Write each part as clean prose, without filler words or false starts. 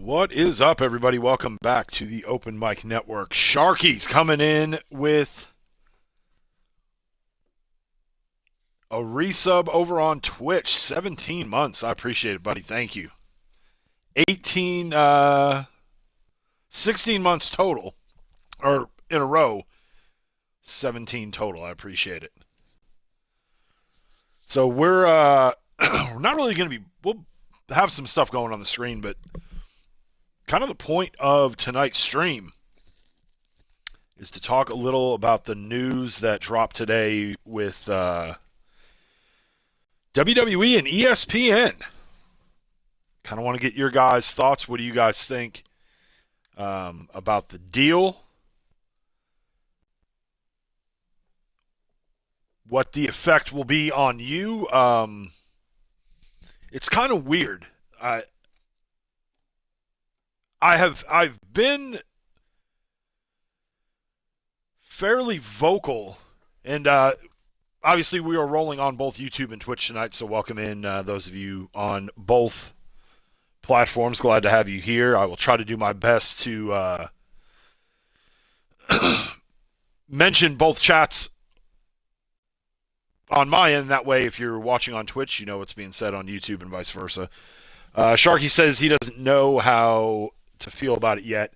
What is up, everybody? Welcome back to the Open Mic Network. Sharky's coming in with a resub over on Twitch. 17 months. I appreciate it, buddy. Thank you. 18, 16 months total, or in a row. 17 total. I appreciate it. So we're we're not really going to be. We'll have some stuff going on the screen, but kind of the point of tonight's stream is to talk a little about the news that dropped today with WWE and ESPN. Kind of want to get your guys' thoughts. What do you guys think about the deal? What the effect will be on you? It's kind of weird. I've been fairly vocal, and obviously we are rolling on both YouTube and Twitch tonight. So welcome in those of you on both platforms. Glad to have you here. I will try to do my best to mention both chats on my end. That way, if you're watching on Twitch, you know what's being said on YouTube and vice versa. Sharky says he doesn't know how to feel about it yet.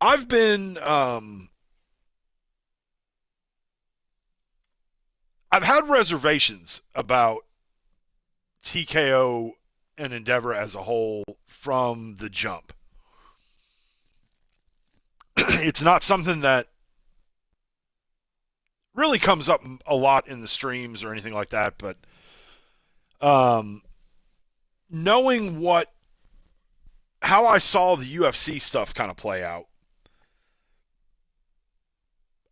I've been I've had reservations about TKO and Endeavor as a whole from the jump. It's not something that really comes up a lot in the streams or anything like that, but knowing how I saw the UFC stuff kind of play out,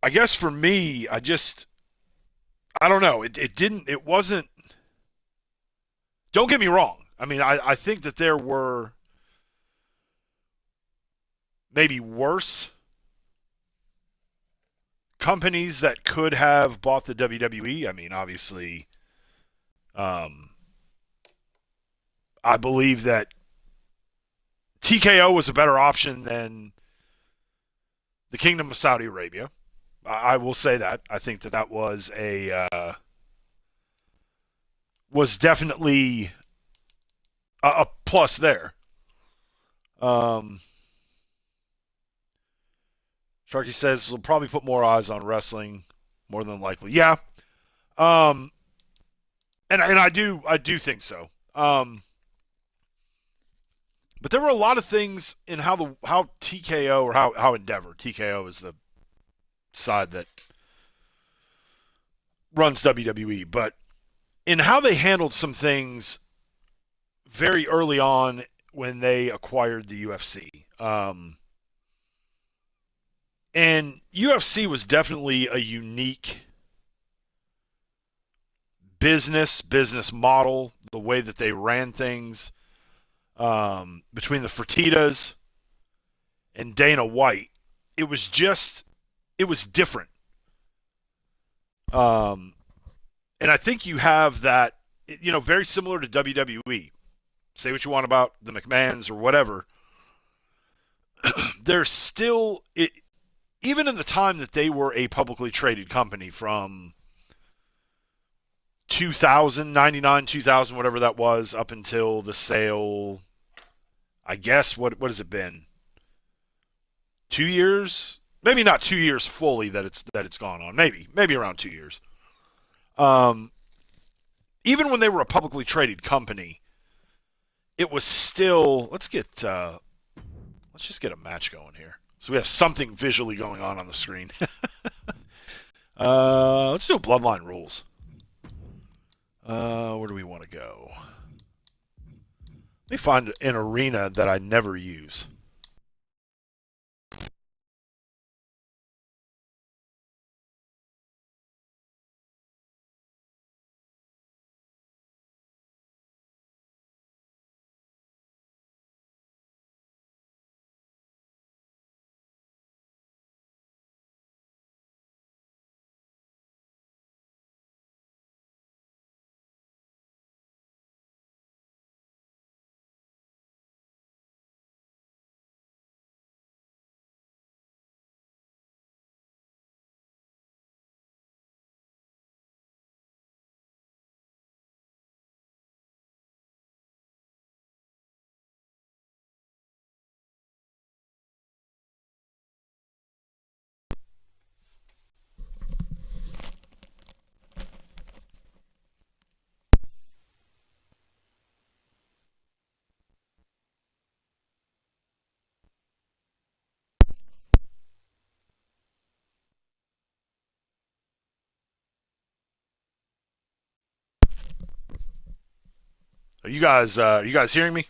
I guess for me, I don't know. It wasn't, don't get me wrong. I mean, I think that there were maybe worse companies that could have bought the WWE. I mean, obviously, I believe that TKO was a better option than the Kingdom of Saudi Arabia. I will say that. I think that was was definitely a plus there. Sharky says we'll probably put more eyes on wrestling, more than likely. Yeah. And I do think so. But there were a lot of things in how TKO or how Endeavor, TKO is the side that runs WWE, but in how they handled some things very early on when they acquired the UFC. And UFC was definitely a unique business model, the way that they ran things, between the Fertittas and Dana White. It was different. And I think you have that, very similar to WWE. Say what you want about the McMahons or whatever. There's still, even in the time that they were a publicly traded company from 2000, 99, 2000, whatever that was, up until the sale, I guess, what has it been? 2 years? Maybe not 2 years fully that it's gone on. Maybe around 2 years. Even when they were a publicly traded company, it was still. Let's just get a match going here, so we have something visually going on the screen. Let's do a Bloodline Rules. Where do we want to go? Let me find an arena that I never use. Are you guys hearing me?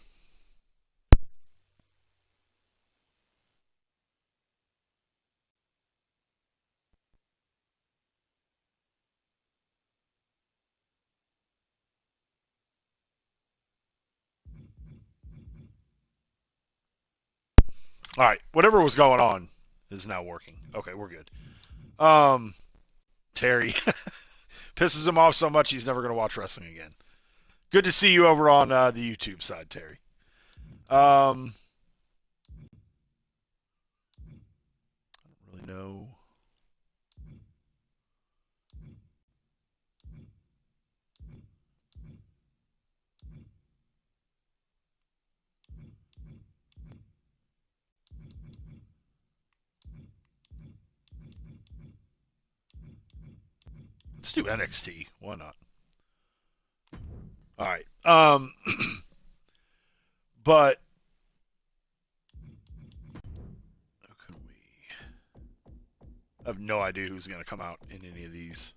All right, whatever was going on is now working. Okay, we're good. Um, Terry pisses him off so much he's never going to watch wrestling again. Good to see you over on the YouTube side, Terry. I don't really know. Let's do NXT. Why not? All right. But how can we? I have no idea who's going to come out in any of these.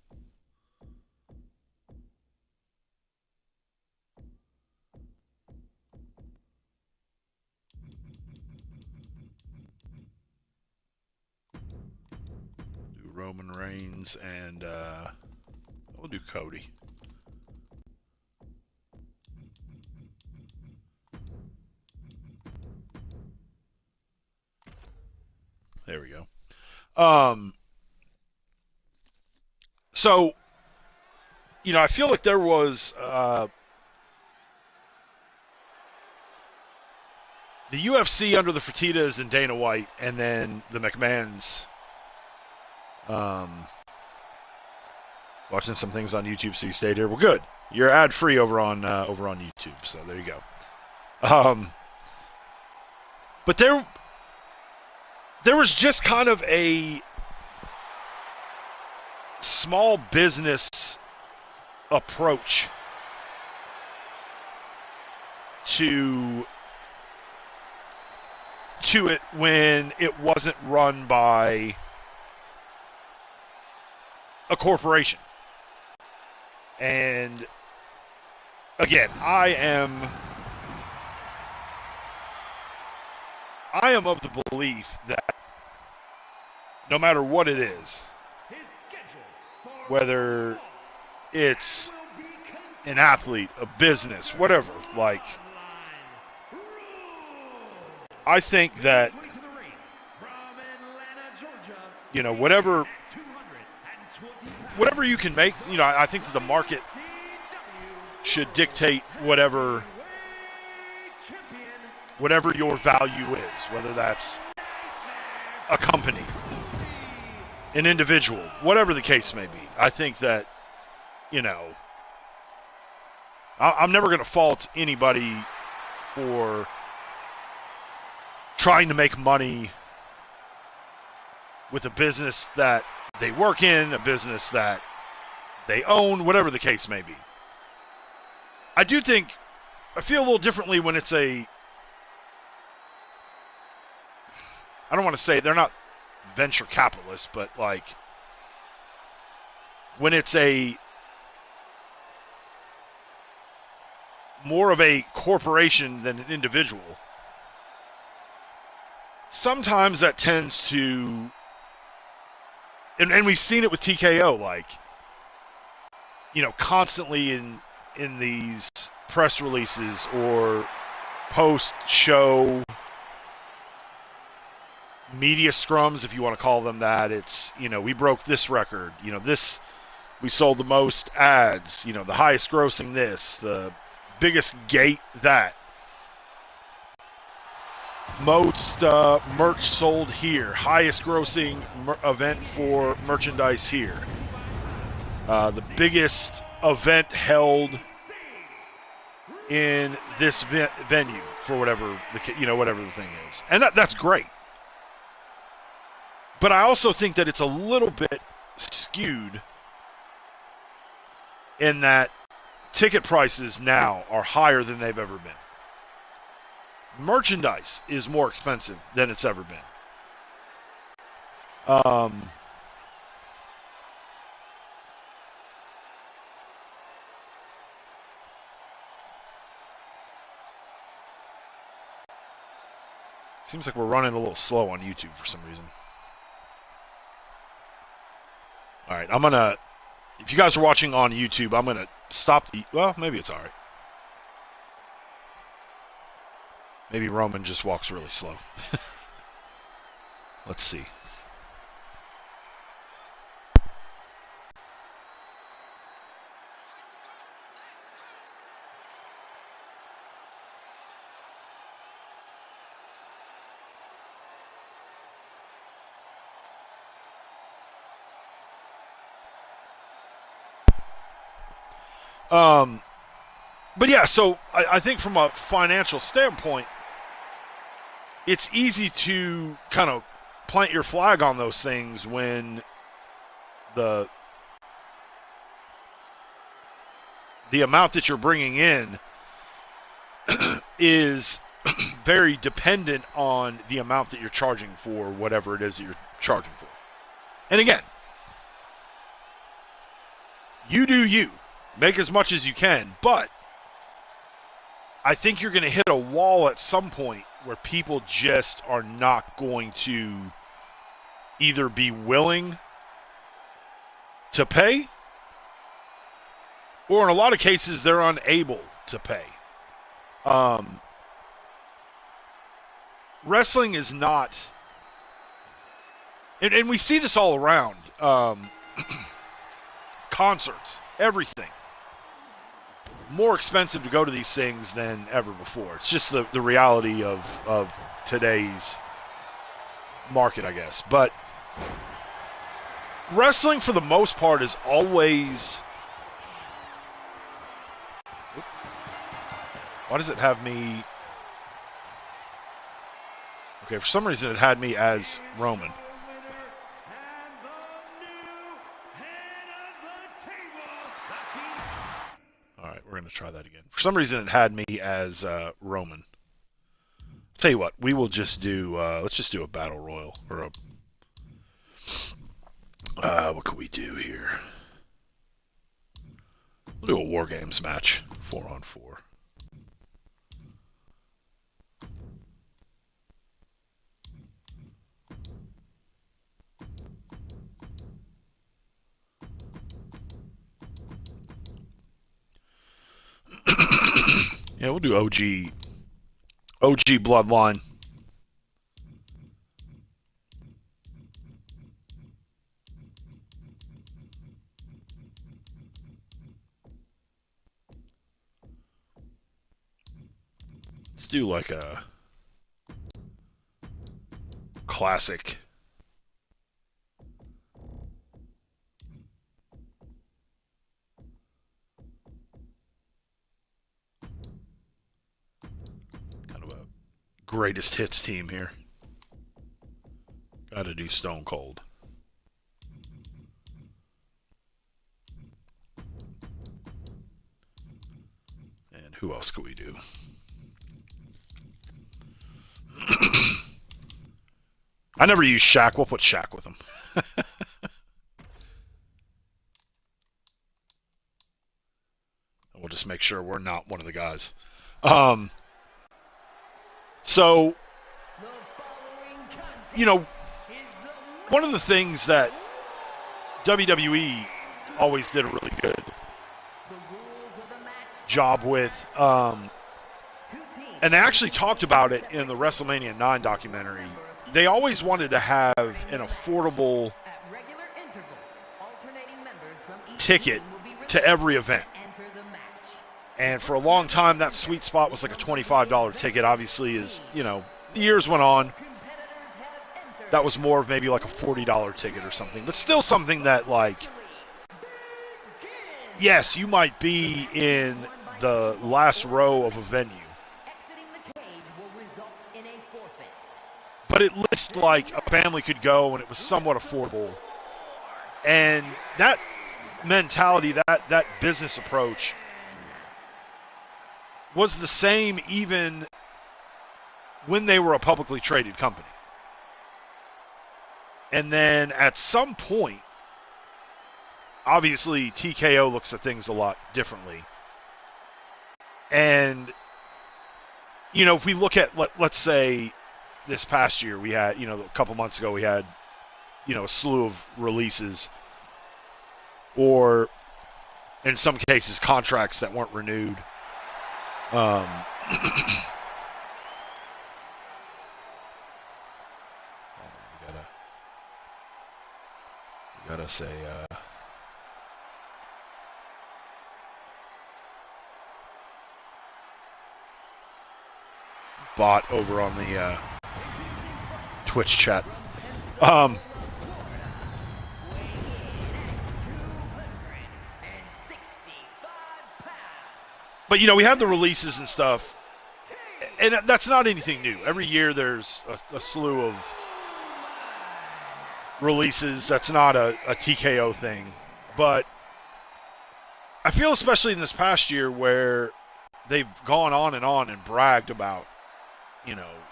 Do Roman Reigns and we'll do Cody. There we go. So, I feel like there was the UFC under the Fertittas and Dana White, and then the McMahons. Watching some things on YouTube, so you stayed here. Well, good. You're ad free over on YouTube, so there you go. But there was just kind of a small business approach to it when it wasn't run by a corporation. And again, I am of the belief that no matter what it is, whether it's an athlete, a business, whatever, like, I think that, whatever you can make, I think that the market should dictate whatever your value is, whether that's a company, an individual, whatever the case may be. I think that, I'm never going to fault anybody for trying to make money with a business that they work in, a business that they own, whatever the case may be. I feel a little differently when it's I don't want to say they're not venture capitalists, but like when it's more of a corporation than an individual, sometimes that tends to, and we've seen it with TKO, like, constantly in these press releases or post-show media scrums, if you want to call them that. It's, we broke this record, we sold the most ads, the highest grossing this, the biggest gate that, most merch sold here, highest grossing event for merchandise here, the biggest event held in this venue for whatever the thing is, and that's great. But I also think that it's a little bit skewed in that ticket prices now are higher than they've ever been. Merchandise is more expensive than it's ever been. Seems like we're running a little slow on YouTube for some reason. All right, I'm going to, if you guys are watching on YouTube, I'm going to stop the, well, maybe it's all right. Maybe Roman just walks really slow. Let's see. But yeah, so I think from a financial standpoint, it's easy to kind of plant your flag on those things when the amount that you're bringing in is very dependent on the amount that you're charging for whatever it is that you're charging for. And again, you do you. Make as much as you can, but I think you're going to hit a wall at some point where people just are not going to either be willing to pay, or in a lot of cases, they're unable to pay. Wrestling is not, and we see this all around, concerts, everything. More expensive to go to these things than ever before. It's just the reality of today's market, I guess. But wrestling, for the most part, is always... Why does it have me... Okay, for some reason it had me as Roman. We're going to try that again. For some reason, it had me as Roman. I'll tell you what, we will just do, let's just do a battle royal. Or what could we do here? We'll do a War Games match, 4-on-4. Yeah, we'll do OG Bloodline. Let's do like a classic. Greatest hits team here. Gotta do Stone Cold. And who else could we do? I never use Shaq. We'll put Shaq with him. We'll just make sure we're not one of the guys. So, you know, one of the things that WWE always did a really good job with, and they actually talked about it in the WrestleMania 9 documentary, they always wanted to have an affordable ticket to every event. And for a long time, that sweet spot was like a $25 ticket. Obviously, as you know, the years went on, that was more of maybe like a $40 ticket or something. But still something that, like, yes, you might be in the last row of a venue, but at least like a family could go and it was somewhat affordable. And that mentality, that business approach was the same even when they were a publicly traded company. And then at some point, obviously TKO looks at things a lot differently. And, you know, if we look at, let's say, this past year we had, a couple months ago we had, a slew of releases, or in some cases contracts that weren't renewed. Gotta say, bot over on the Twitch chat. But we have the releases and stuff, and that's not anything new. Every year there's a slew of releases. That's not a TKO thing. But I feel, especially in this past year, where they've gone on and bragged about,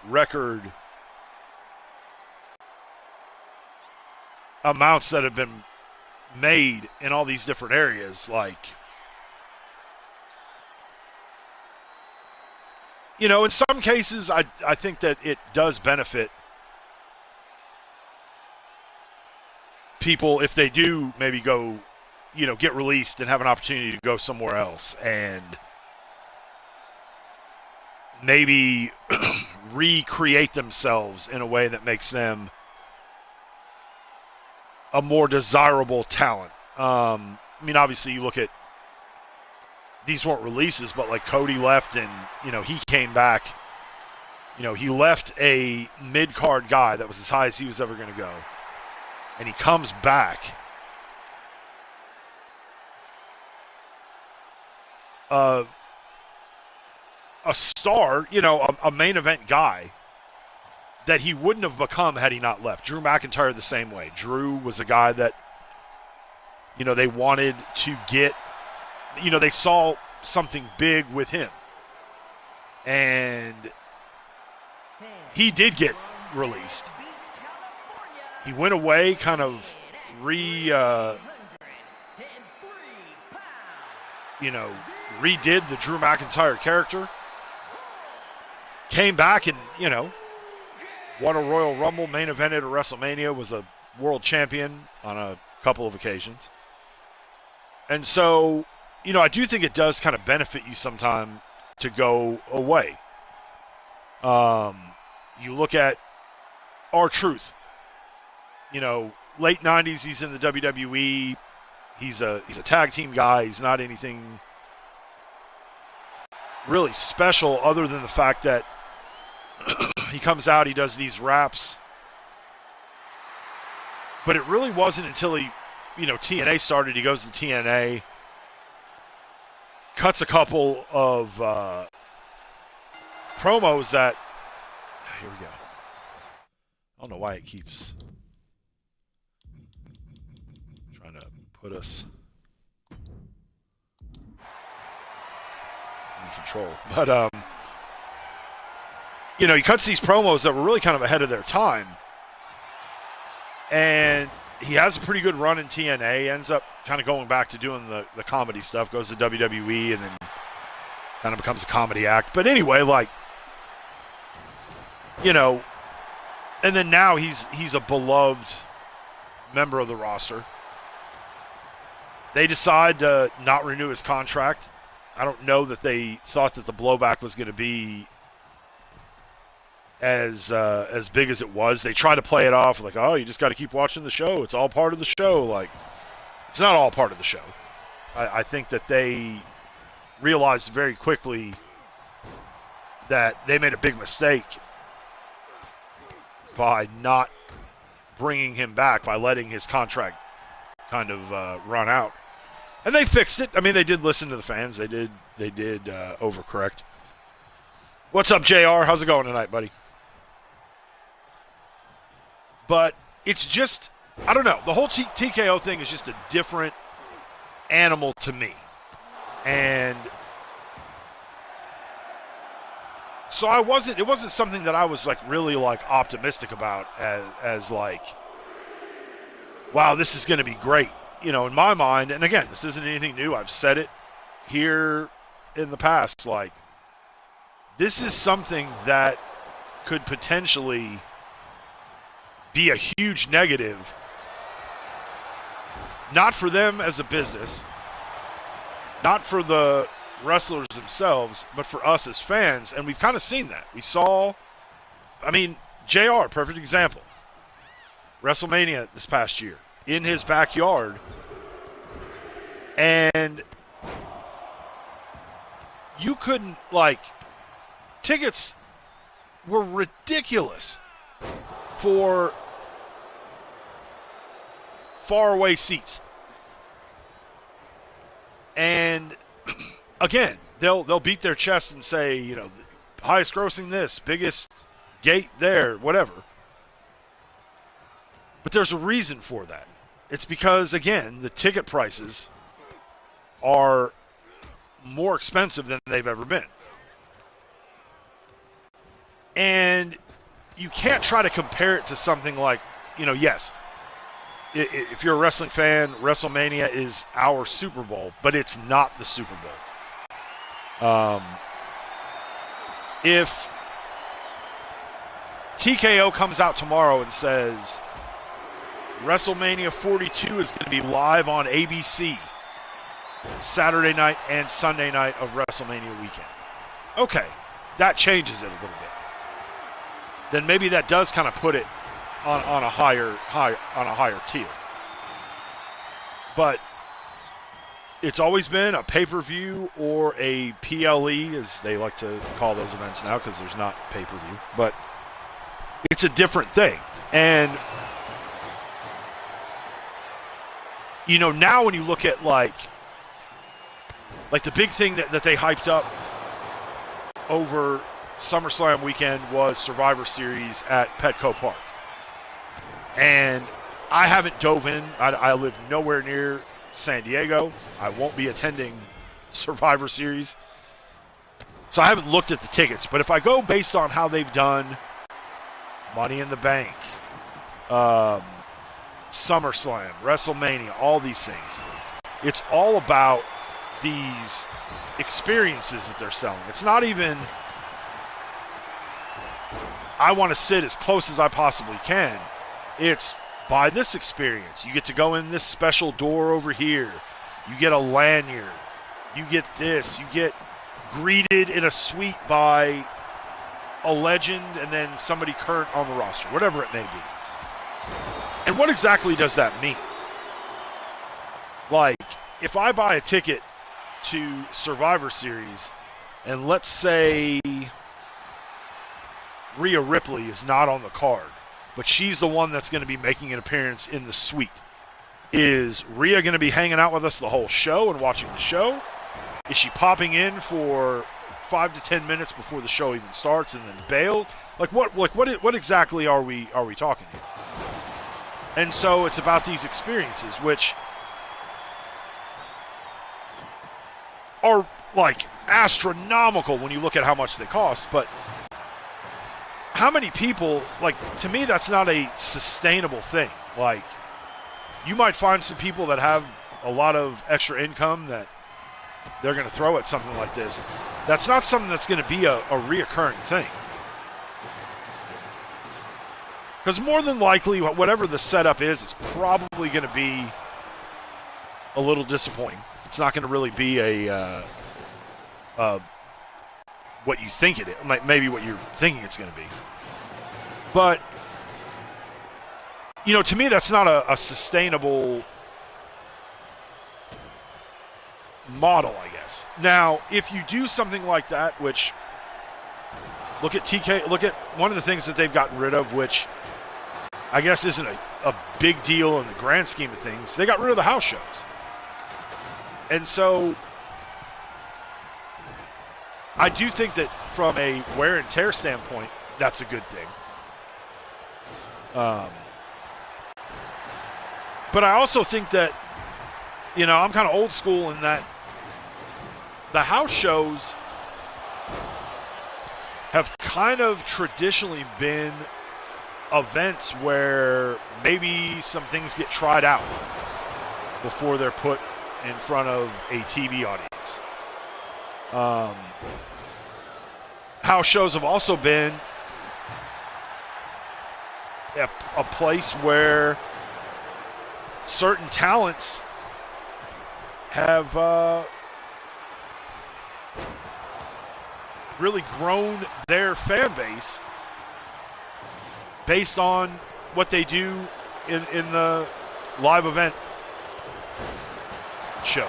record amounts that have been made in all these different areas. Like, in some cases, I think that it does benefit people if they do maybe go, get released and have an opportunity to go somewhere else and maybe recreate themselves in a way that makes them a more desirable talent. Obviously you look at, these weren't releases, but like Cody left and, he came back. He left a mid-card guy that was as high as he was ever going to go. And he comes back. A star, a main event guy that he wouldn't have become had he not left. Drew McIntyre the same way. Drew was a guy that, they wanted to get, they saw something big with him. And he did get released. He went away, kind of redid the Drew McIntyre character. Came back and, won a Royal Rumble, main evented at WrestleMania, was a world champion on a couple of occasions. And so, I do think it does kind of benefit you sometime to go away. You look at R-Truth. Late 90s, he's in the WWE. He's a tag team guy. He's not anything really special other than the fact that he comes out, he does these raps. But it really wasn't until he, TNA started. He goes to TNA, cuts a couple of promos that, here we go. I don't know why it keeps trying to put us in control. But, he cuts these promos that were really kind of ahead of their time. And he has a pretty good run in TNA, ends up kind of going back to doing the comedy stuff, goes to WWE, and then kind of becomes a comedy act. But anyway, and then now he's a beloved member of the roster. They decide to not renew his contract. I don't know that they thought that the blowback was going to be as big as it was. They try to play it off like, oh, you just got to keep watching the show. It's all part of the show. Like, it's not all part of the show. I think that they realized very quickly that they made a big mistake by not bringing him back, by letting his contract kind of run out. And they fixed it. I mean, they did listen to the fans. They did overcorrect. What's up, JR? How's it going tonight, buddy? But it's just, I don't know. The whole TKO thing is just a different animal to me. And so it wasn't something that I was really optimistic about as wow, this is going to be great. In my mind, and again, this isn't anything new. I've said it here in the past, this is something that could potentially be a huge negative, not for them as a business, not for the wrestlers themselves, but for us as fans. And we've kind of seen that. We saw, JR, perfect example. WrestleMania this past year in his backyard. And you couldn't, tickets were ridiculous for faraway seats. And again, they'll beat their chest and say, highest grossing this, biggest gate there, whatever. But there's a reason for that. It's because, again, the ticket prices are more expensive than they've ever been. And you can't try to compare it to something like, yes, if you're a wrestling fan, WrestleMania is our Super Bowl, but it's not the Super Bowl. If TKO comes out tomorrow and says WrestleMania 42 is going to be live on ABC Saturday night and Sunday night of WrestleMania weekend, okay, that changes it a little bit. Then maybe that does kind of put it on a higher tier. But it's always been a pay-per-view or a PLE, as they like to call those events now, because there's not pay-per-view. But it's a different thing. And now when you look at like the big thing that they hyped up over SummerSlam weekend was Survivor Series at Petco Park. And I haven't dove in. I live nowhere near San Diego. I won't be attending Survivor Series. So I haven't looked at the tickets. But if I go based on how they've done Money in the Bank, SummerSlam, WrestleMania, all these things, it's all about these experiences that they're selling. It's not even, I want to sit as close as I possibly can. It's buy this experience. You get to go in this special door over here. You get a lanyard. You get this. You get greeted in a suite by a legend and then somebody current on the roster, whatever it may be. And what exactly does that mean? Like, if I buy a ticket to Survivor Series and let's say Rhea Ripley is not on the card, but she's the one that's going to be making an appearance in the suite. Is Rhea going to be hanging out with us the whole show and watching the show? Is she popping in for 5 to 10 minutes before the show even starts and then bailed? What exactly are we talking here? And so it's about these experiences, which are astronomical when you look at how much they cost, but how many people, to me, that's not a sustainable thing. You might find some people that have a lot of extra income that they're going to throw at something like this. That's not something that's going to be a reoccurring thing. Because more than likely, whatever the setup is, it's probably going to be a little disappointing. It's not going to really be what you think it is, maybe what you're thinking it's going to be. But, to me, that's not a sustainable model, I guess. Now, if you do something like that, which, look at one of the things that they've gotten rid of, which I guess isn't a big deal in the grand scheme of things. They got rid of the house shows. And so I do think that from a wear and tear standpoint, that's a good thing. But I also think that, I'm kind of old school in that the house shows have kind of traditionally been events where maybe some things get tried out before they're put in front of a TV audience. House shows have also been a place where certain talents have really grown their fan base based on what they do in the live event shows.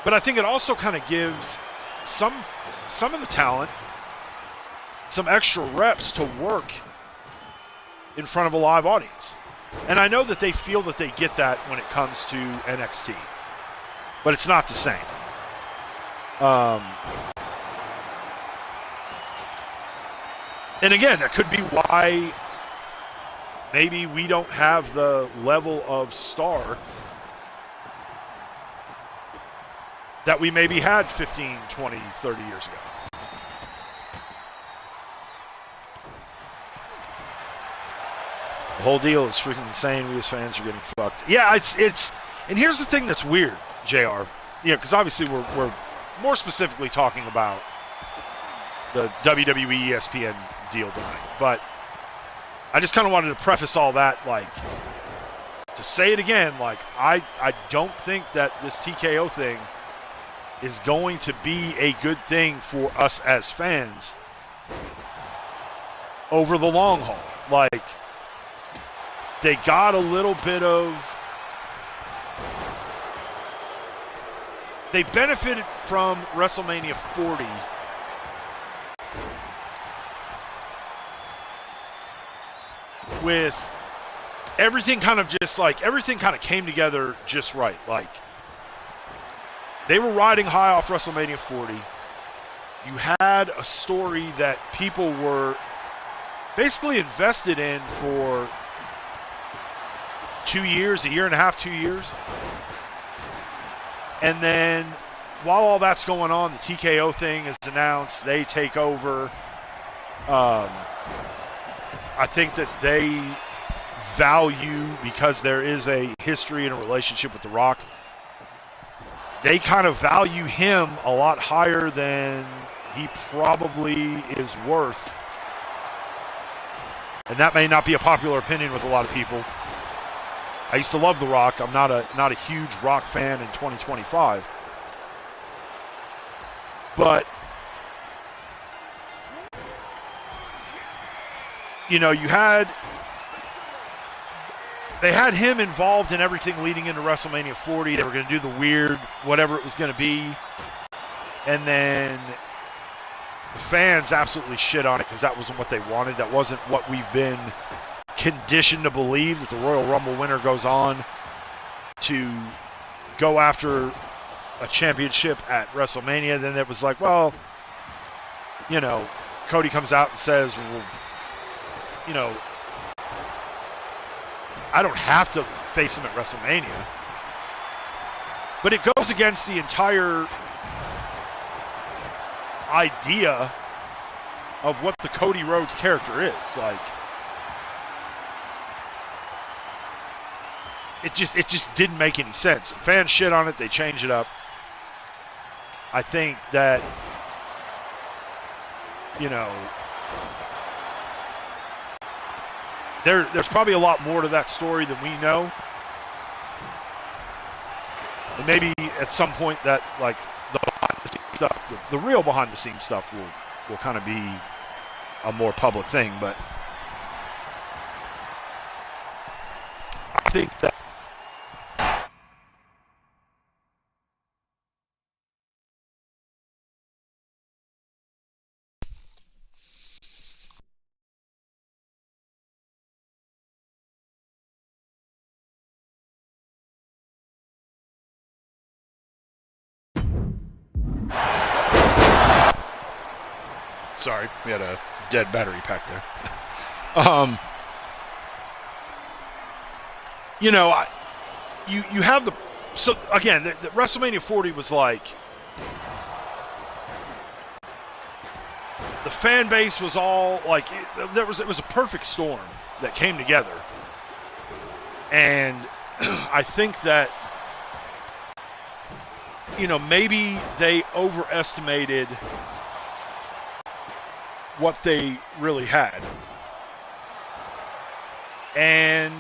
But I think it also kind of gives some of the talent some extra reps to work in front of a live audience. And I know that they feel that they get that when it comes to NXT, but it's not the same. And again, that could be why maybe we don't have the level of star that we maybe had 15, 20, 30 years ago. The whole deal is freaking insane. We as fans are getting fucked. Yeah, it's and here's the thing that's weird, JR. Yeah, because obviously we're more specifically talking about the WWE ESPN deal tonight. But I just kind of wanted to preface all that, like, to say it again, like, I don't think that this TKO thing is going to be a good thing for us as fans over the long haul. Like, they got a little bit of... They benefited from WrestleMania 40 with everything kind of just like, everything kind of came together just right. Like, they were riding high off WrestleMania 40. You had a story that people were basically invested in for 2 years, a year and a half, 2 years. And then while all that's going on, the TKO thing is announced. They take over. I think that they value, because there is a history and a relationship with The Rock, they kind of value him a lot higher than he probably is worth. And that may not be a popular opinion with a lot of people. I used to love The Rock. I'm not a huge Rock fan in 2025. But, you know, they had him involved in everything leading into WrestleMania 40. They were going to do the weird, whatever it was going to be. And then the fans absolutely shit on it because that wasn't what they wanted. That wasn't what we've been conditioned to believe, that the Royal Rumble winner goes on to go after a championship at WrestleMania. Then it was like, well, you know, Cody comes out and says, well, you know, I don't have to face him at WrestleMania. But it goes against the entire idea of what the Cody Rhodes character is. Like, it just didn't make any sense. The fans shit on it. They change it up. I think that, you know, there's probably a lot more to that story than we know. And maybe at some point that, like, the behind-the-scenes stuff, the real behind-the-scenes stuff will kind of be a more public thing. But I think that sorry, we had a dead battery pack there. You know, you have the... So, again, the WrestleMania 40 was like... The fan base was all like... It was a perfect storm that came together. And I think that, you know, maybe they overestimated what they really had. And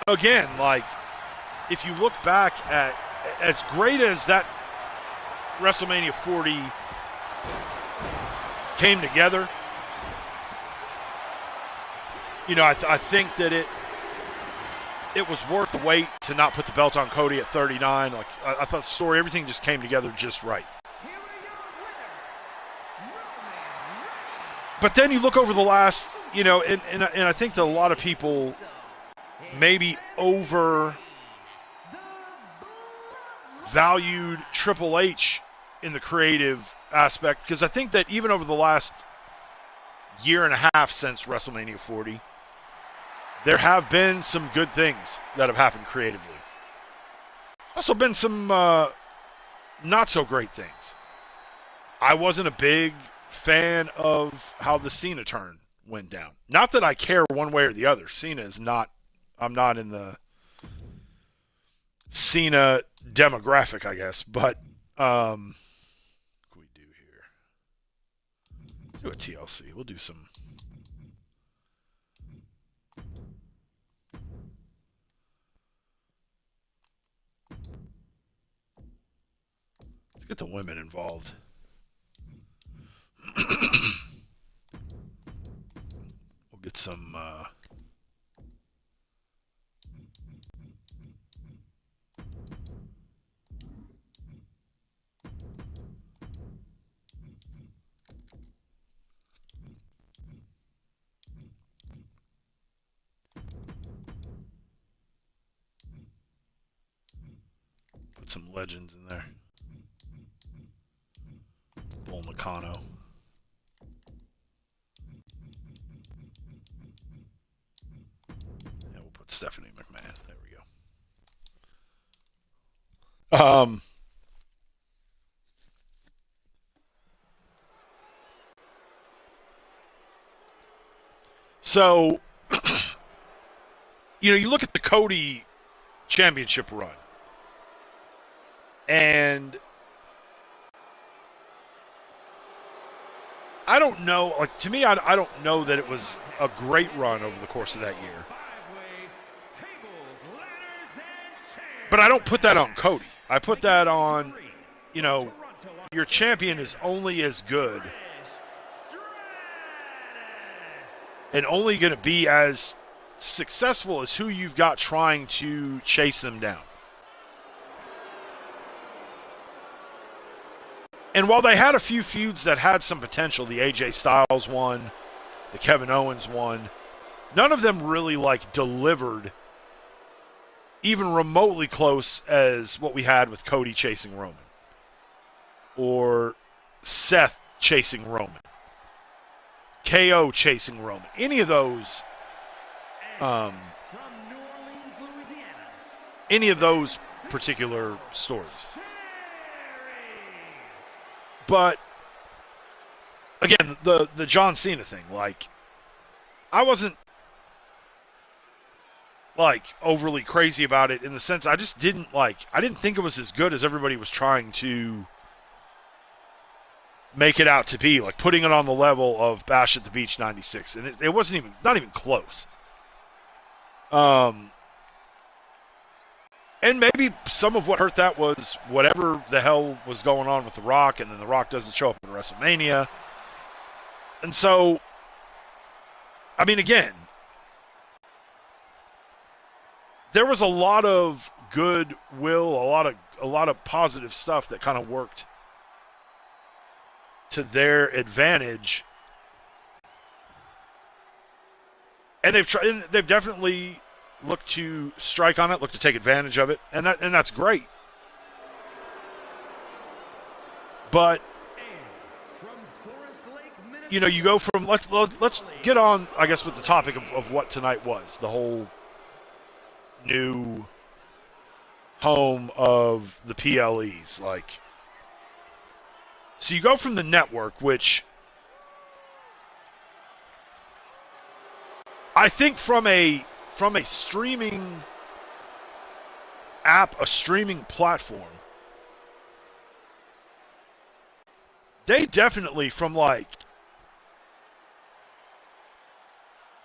again, like, if you look back at as great as that WrestleMania 40 came together, you know, I think that it was worth the wait to not put the belt on Cody at 39. Like, I thought the story, everything just came together just right. But then you look over the last, you know, and I think that a lot of people maybe overvalued Triple H in the creative aspect, because I think that even over the last year and a half since WrestleMania 40, there have been some good things that have happened creatively. Also been some not so great things. I wasn't a big fan of how the Cena turn went down. Not that I care one way or the other. Cena is not, I'm not in the Cena demographic, I guess. But what can we do here? Let's do a TLC. We'll do some. Let's get the women involved. We'll get some put some legends in there. Bull Nakano. Yeah, we'll put Stephanie McMahon. There we go. So, you know, you look at the Cody championship run, and I don't know, like, to me, I don't know that it was a great run over the course of that year. But I don't put that on Cody. I put that on, you know, your champion is only as good and only going to be as successful as who you've got trying to chase them down. And while they had a few feuds that had some potential, the AJ Styles one, the Kevin Owens one, none of them really, like, delivered even remotely close as what we had with Cody chasing Roman or Seth chasing Roman, KO chasing Roman. Any of those particular stories. But again, the John Cena thing, like, I wasn't, like, overly crazy about it in the sense I just didn't, like, I didn't think it was as good as everybody was trying to make it out to be, like putting it on the level of Bash at the Beach 96, and it wasn't even, not even close. And maybe some of what hurt that was whatever the hell was going on with The Rock, and then The Rock doesn't show up at WrestleMania. And so, I mean, again, there was a lot of goodwill, a lot of positive stuff that kind of worked to their advantage. And they've definitely look to strike on it, look to take advantage of it, and that's great. But you know, you go from let's get on, I guess, with the topic of what tonight was, the whole new home of the PLEs. Like, so you go from the network, which I think from a streaming app, a streaming platform, they definitely, from, like,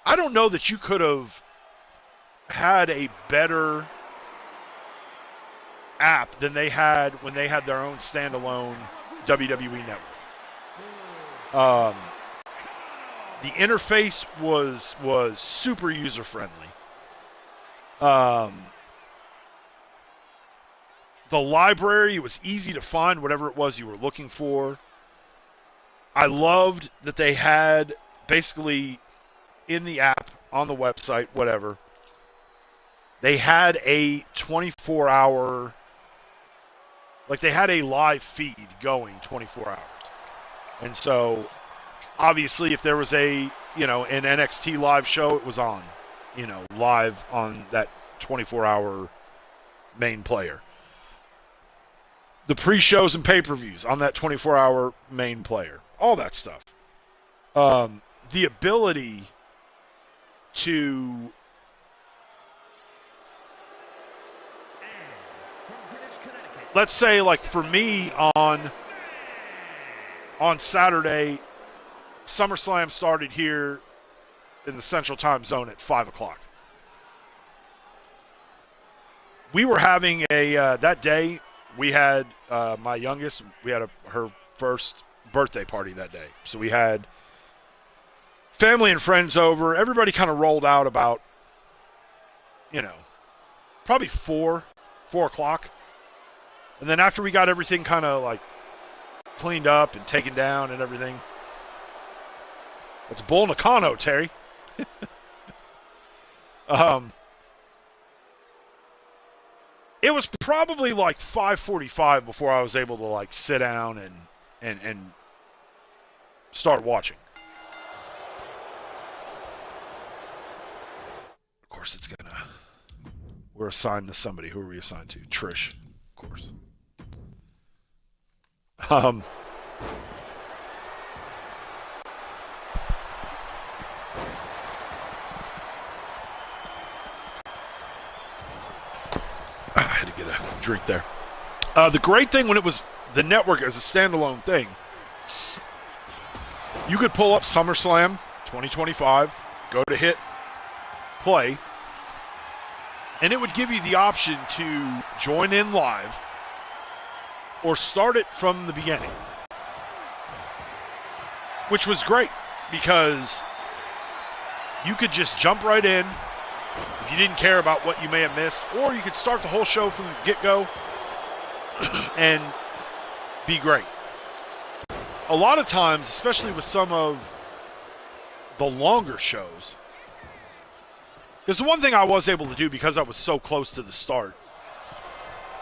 I don't know that you could have had a better app than they had when they had their own standalone WWE network. The interface was super user friendly. The library, it was easy to find whatever it was you were looking for. I loved that they had basically in the app, on the website, whatever, they had a 24-hour, like they had a live feed going 24 hours. And so, obviously, if there was an NXT live show, it was on, live on that 24-hour main player. The pre-shows and pay-per-views on that 24-hour main player. All that stuff. The ability to let's say, like for me on Saturday, SummerSlam started here in the Central Time Zone at 5 o'clock. We were having that day, we had my youngest, we had her first birthday party that day. So we had family and friends over. Everybody kind of rolled out about, probably 4 o'clock. And then after we got everything kind of like cleaned up and taken down and everything. It's Bull Nakano, Terry. It was probably like 5:45 before I was able to like sit down and start watching. Of course, we're assigned to somebody. Who are we assigned to? Trish, of course. I had to get a drink there. The great thing when it was the network as a standalone thing, you could pull up SummerSlam 2025, go to hit play, and it would give you the option to join in live or start it from the beginning, which was great because you could just jump right in if you didn't care about what you may have missed, or you could start the whole show from the get-go and be great. A lot of times, especially with some of the longer shows, because the one thing I was able to do because I was so close to the start,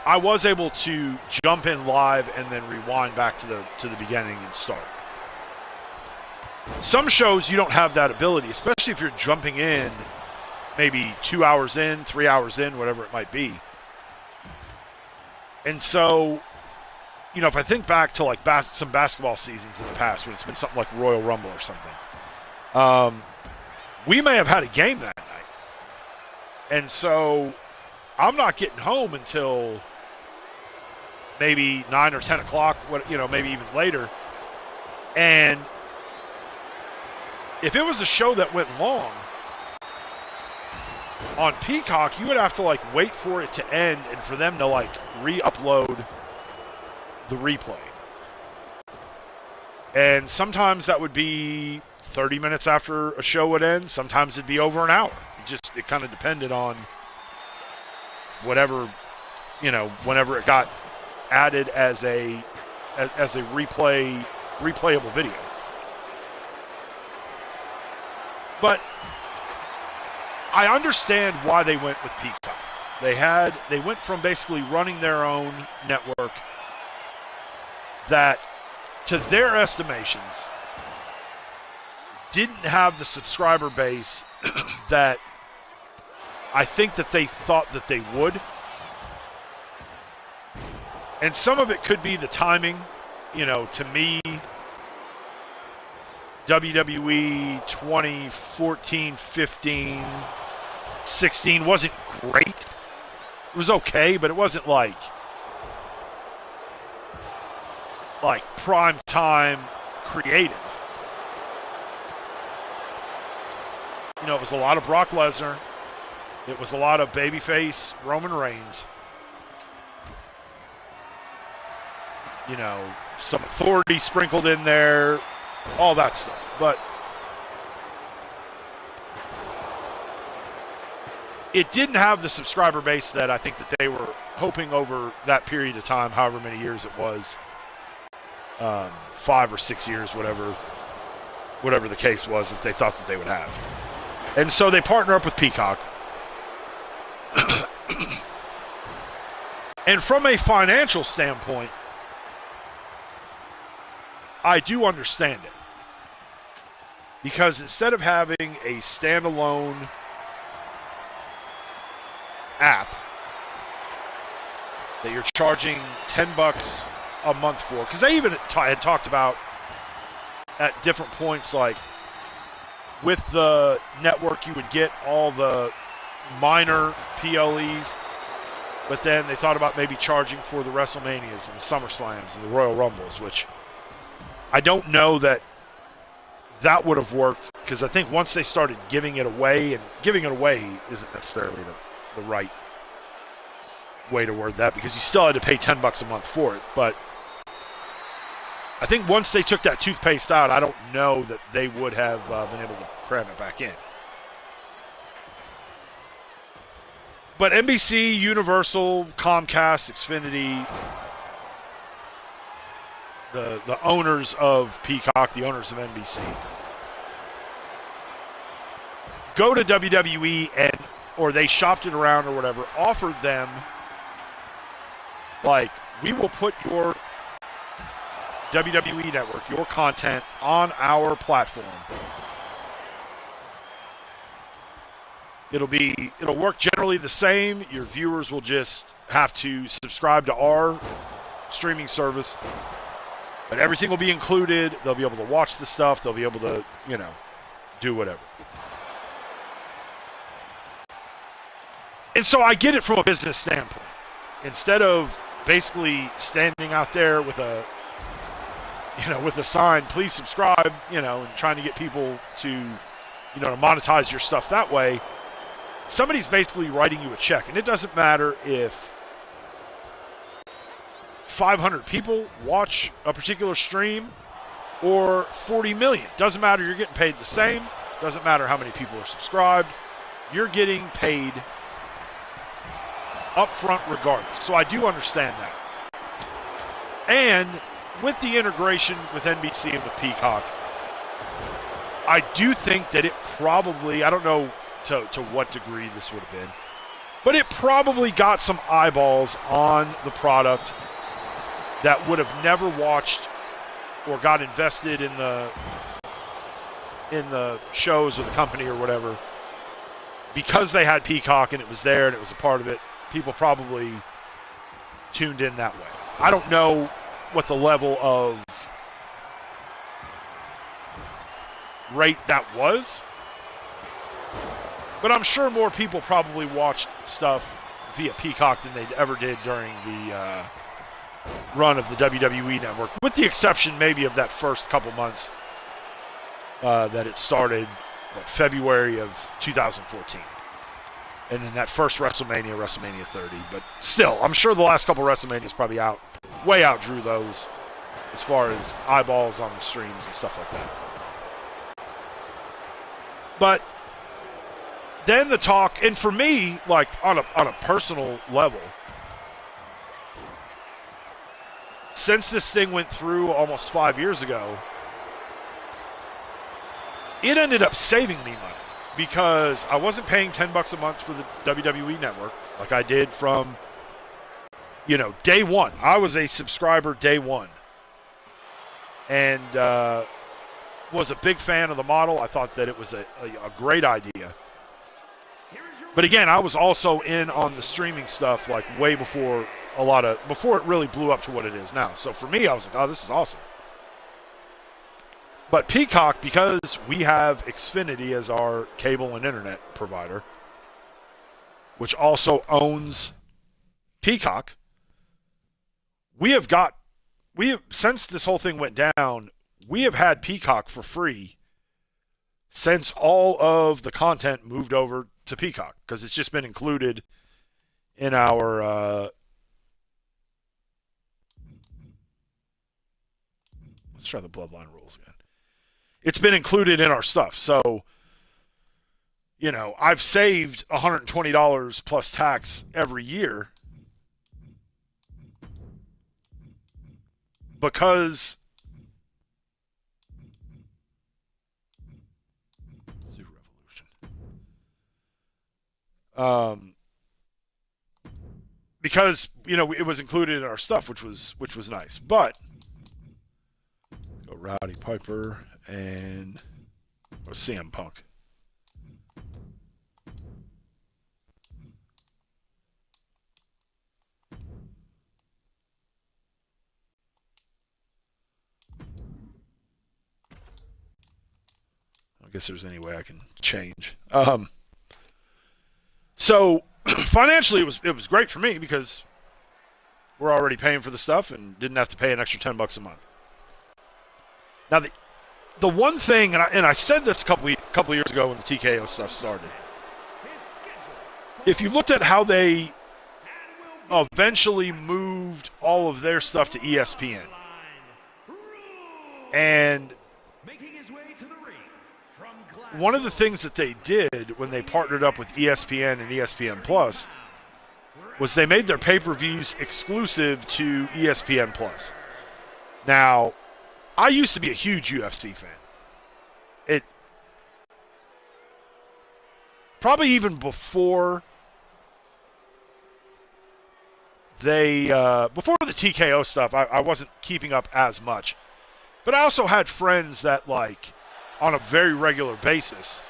I was able to jump in live and then rewind back to the beginning and start. Some shows you don't have that ability, especially if you're jumping in maybe 2 hours in, 3 hours in, whatever it might be. And so, if I think back to like some basketball seasons in the past when it's been something like Royal Rumble or something, we may have had a game that night. And so I'm not getting home until maybe 9 or 10 o'clock, maybe even later. And if it was a show that went long, on Peacock, you would have to like wait for it to end and for them to like re-upload the replay. And sometimes that would be 30 minutes after a show would end. Sometimes it'd be over an hour. It kind of depended on whatever, whenever it got added as a replayable video. But I understand why they went with Peacock. They went from basically running their own network that, to their estimations, didn't have the subscriber base that I think that they thought that they would. And some of it could be the timing. To me, WWE 2014, 15, 16 wasn't great. It was okay, but it wasn't like prime time creative. It was a lot of Brock Lesnar. It was a lot of babyface Roman Reigns. You know, some authority sprinkled in there, all that stuff. But it didn't have the subscriber base that I think that they were hoping over that period of time, however many years it was, 5 or 6 years, whatever the case was that they thought that they would have. And so they partner up with Peacock. And from a financial standpoint, I do understand it. Because instead of having a standalone app that you're charging $10 a month for, because they even had talked about at different points, like with the network you would get all the minor PLEs, but then they thought about maybe charging for the WrestleManias and the SummerSlams and the Royal Rumbles, which I don't know that would have worked, because I think once they started giving it away, and giving it away isn't necessarily the right way to word that, because you still had to pay $10 a month for it. But I think once they took that toothpaste out, I don't know that they would have been able to cram it back in. But NBC, Universal, Comcast, Xfinity, the owners of Peacock, the owners of NBC, go to WWE or they shopped it around or whatever, offered them, like, we will put your WWE network, your content on our platform. It'll work generally the same. Your viewers will just have to subscribe to our streaming service, but everything will be included. They'll be able to watch the stuff. They'll be able to, do whatever. And so I get it from a business standpoint. Instead of basically standing out there with a sign, please subscribe, and trying to get people to monetize your stuff that way, somebody's basically writing you a check. And it doesn't matter if 500 people watch a particular stream or 40 million. Doesn't matter. You're getting paid the same. Doesn't matter how many people are subscribed. You're getting paid up front regardless. So I do understand that. And with the integration with NBC and with Peacock, I do think that it probably, I don't know to what degree this would have been, but it probably got some eyeballs on the product that would have never watched or got invested in the shows or the company or whatever, because they had Peacock and it was there and it was a part of it. People probably tuned in that way. I don't know what the level of rate that was, but I'm sure more people probably watched stuff via Peacock than they ever did during the run of the WWE Network, with the exception maybe of that first couple months that it started, February of 2014. And then that first WrestleMania 30. But still, I'm sure the last couple WrestleManias probably way outdrew those as far as eyeballs on the streams and stuff like that. But then the talk, and for me, like on a personal level, since this thing went through almost 5 years ago, it ended up saving me money, because I wasn't paying $10 a month for the WWE Network like I did from, day one. I was a subscriber day one, and was a big fan of the model. I thought that it was a great idea. But again, I was also in on the streaming stuff like way before before it really blew up to what it is now. So for me, I was like, oh, this is awesome. But Peacock, because we have Xfinity as our cable and internet provider, which also owns Peacock, since this whole thing went down, we have had Peacock for free since all of the content moved over to Peacock because it's just been included in our. Let's try the Bloodline rules again. It's been included in our stuff, so I've saved $120 plus tax every year because Zoo Revolution. Because it was included in our stuff, which was nice. But go Rowdy Piper and CM Punk. I guess there's any way I can change. So financially, it was great for me because we're already paying for the stuff and didn't have to pay an extra $10 a month. Now the one thing, and I said this a couple years ago when the TKO stuff started. If you looked at how they eventually moved all of their stuff to ESPN, and one of the things that they did when they partnered up with ESPN and ESPN Plus was they made their pay-per-views exclusive to ESPN Plus. Now, I used to be a huge UFC fan. It probably even before before the TKO stuff, I wasn't keeping up as much. But I also had friends that on a very regular basis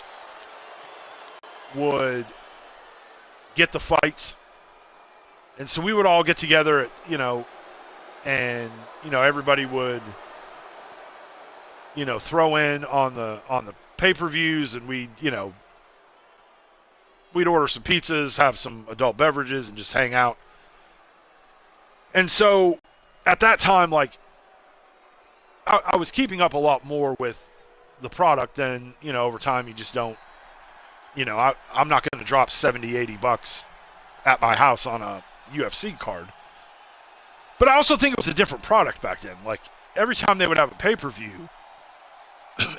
would get the fights. And so we would all get together and everybody would throw in on the pay-per-views, and we'd order some pizzas, have some adult beverages, and just hang out. And so at that time, I was keeping up a lot more with the product, and over time you just don't I'm not going to drop $70-$80 at my house on a UFC card. But I also think it was a different product back then. Every time they would have a pay-per-view,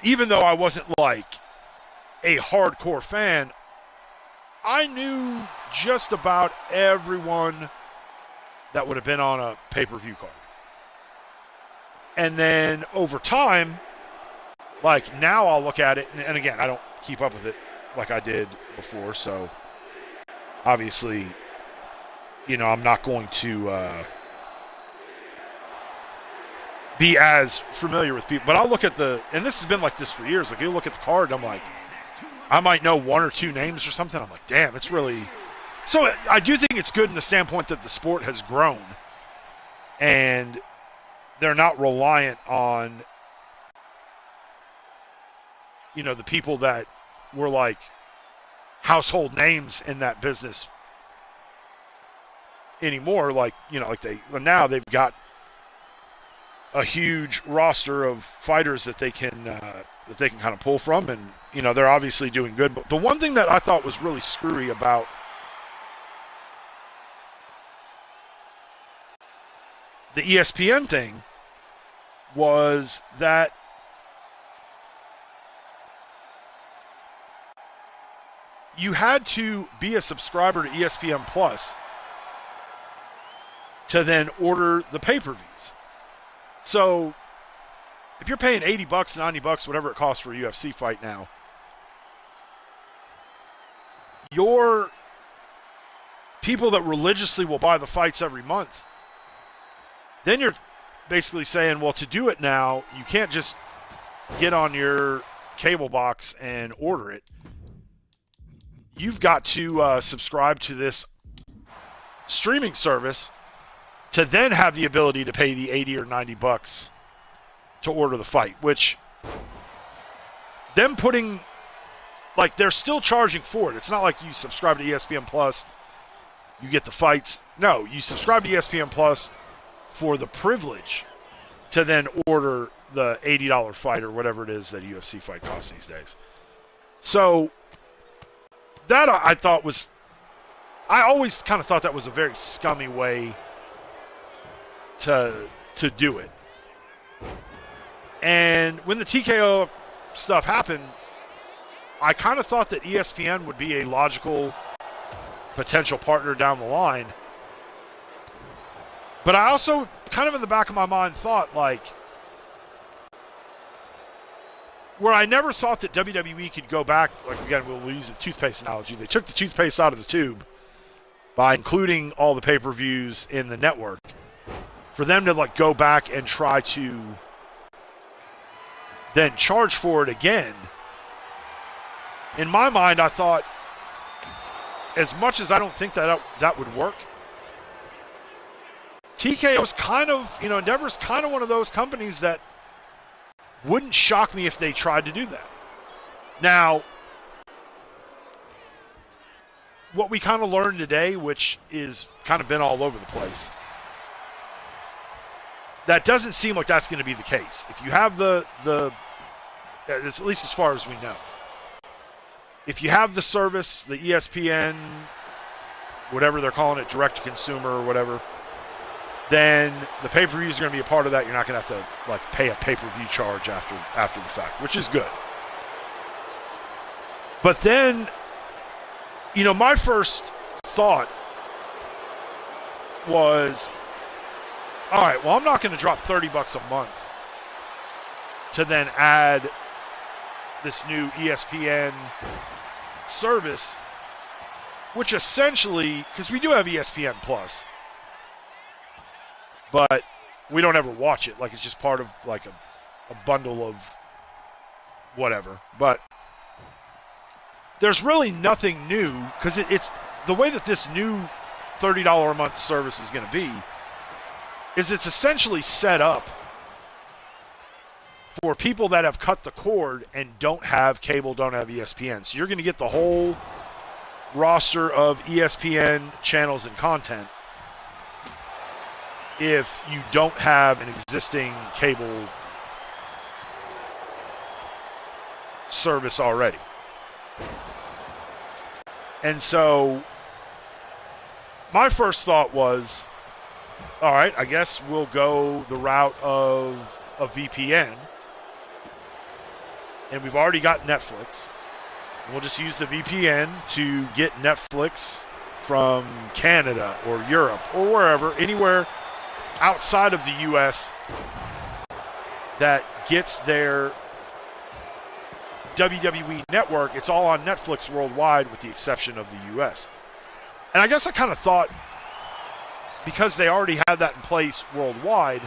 even though I wasn't a hardcore fan, I knew just about everyone that would have been on a pay-per-view card. And then over time, now I'll look at it, and again, I don't keep up with it like I did before, so obviously, I'm not going to be as familiar with people. But I'll look at and this has been like this for years, you look at the card, and I'm I might know one or two names or something. I'm damn, it's really... So I do think it's good in the standpoint that the sport has grown, and they're not reliant on the people that were household names in that business anymore. Now they've got a huge roster of fighters that they can kind of pull from, and they're obviously doing good. But the one thing that I thought was really screwy about the ESPN thing was that you had to be a subscriber to ESPN Plus to then order the pay-per-views. So if you're paying $80, $90, whatever it costs for a UFC fight now, your people that religiously will buy the fights every month, then you're basically saying, well, to do it now, you can't just get on your cable box and order it. You've got to subscribe to this streaming service to then have the ability to pay the $80 or $90 to order the fight, which them putting, they're still charging for it. It's not like you subscribe to ESPN Plus, you get the fights. No, you subscribe to ESPN Plus for the privilege to then order the $80 fight or whatever it is that a UFC fight costs these days. So that I thought was, I always kind of thought that was a very scummy way to do it. And when the TKO stuff happened, I kind of thought that ESPN would be a logical potential partner down the line. But I also kind of in the back of my mind thought, like, where I never thought that WWE could go back, like, again, we'll use a toothpaste analogy. They took the toothpaste out of the tube by including all the pay-per-views in the network. For them to, like, go back and try to then charge for it again, in my mind, I thought, as much as I don't think that would work, TKO's kind of, Endeavor's kind of one of those companies that wouldn't shock me if they tried to do that. Now, what we kind of learned today, which is kind of been all over the place, that doesn't seem like that's going to be the case. If you have at least as far as we know, if you have the service, the ESPN, whatever they're calling it, direct-to-consumer or whatever, then the pay-per-views are going to be a part of that. You're not going to have to, like, pay a pay-per-view charge after the fact, which is good. But then, my first thought was, all right, well, I'm not going to drop $30 a month to then add this new ESPN service, which essentially, because we do have ESPN Plus, but we don't ever watch it. Like, it's just part of, like, a bundle of whatever. But there's really nothing new, because it's the way that this new $30 a month service is going to be is it's essentially set up for people that have cut the cord and don't have cable, don't have ESPN. So you're going to get the whole roster of ESPN channels and content if you don't have an existing cable service already. And so my first thought was, all right, I guess we'll go the route of a VPN. And we've already got Netflix. We'll just use the VPN to get Netflix from Canada or Europe or wherever, anywhere outside of the U.S. that gets their WWE network. It's all on Netflix worldwide with the exception of the U.S. And I guess I kind of thought, because they already had that in place worldwide,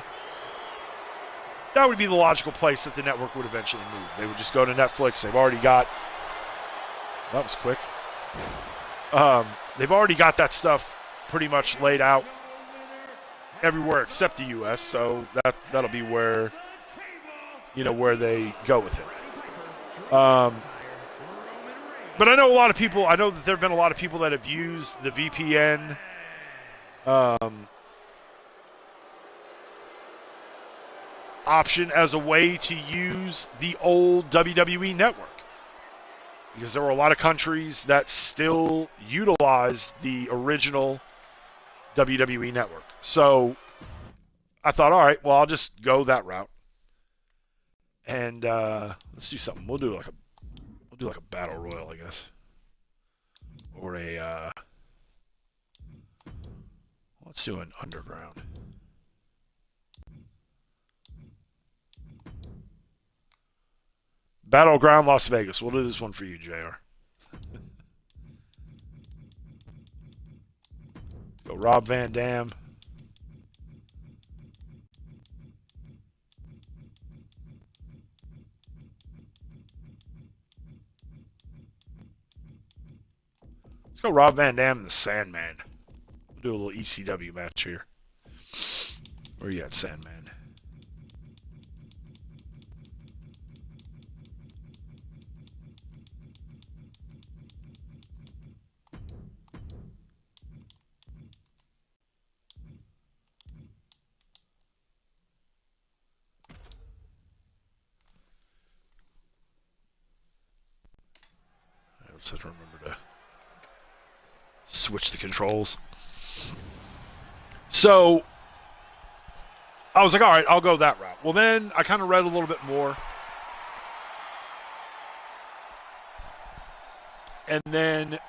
that would be the logical place that the network would eventually move. They would just go to Netflix. They've already got, that was quick. They've already got that stuff pretty much laid out everywhere except the U.S., so that'll be where, where they go with it. But I know that there have been a lot of people that have used the VPN option as a way to use the old WWE network, because there were a lot of countries that still utilized the original WWE network. So I thought, all right, well, I'll just go that route, and let's do something. We'll do like a battle royal, I guess, or let's do an underground. Battleground Las Vegas. We'll do this one for you, JR. Go Rob Van Dam. Let's go Rob Van Dam and the Sandman. We'll do a little ECW match here. Where you at, Sandman? I just have to remember to switch the controls. So I was like, all right, I'll go that route. Well, then I kind of read a little bit more. And then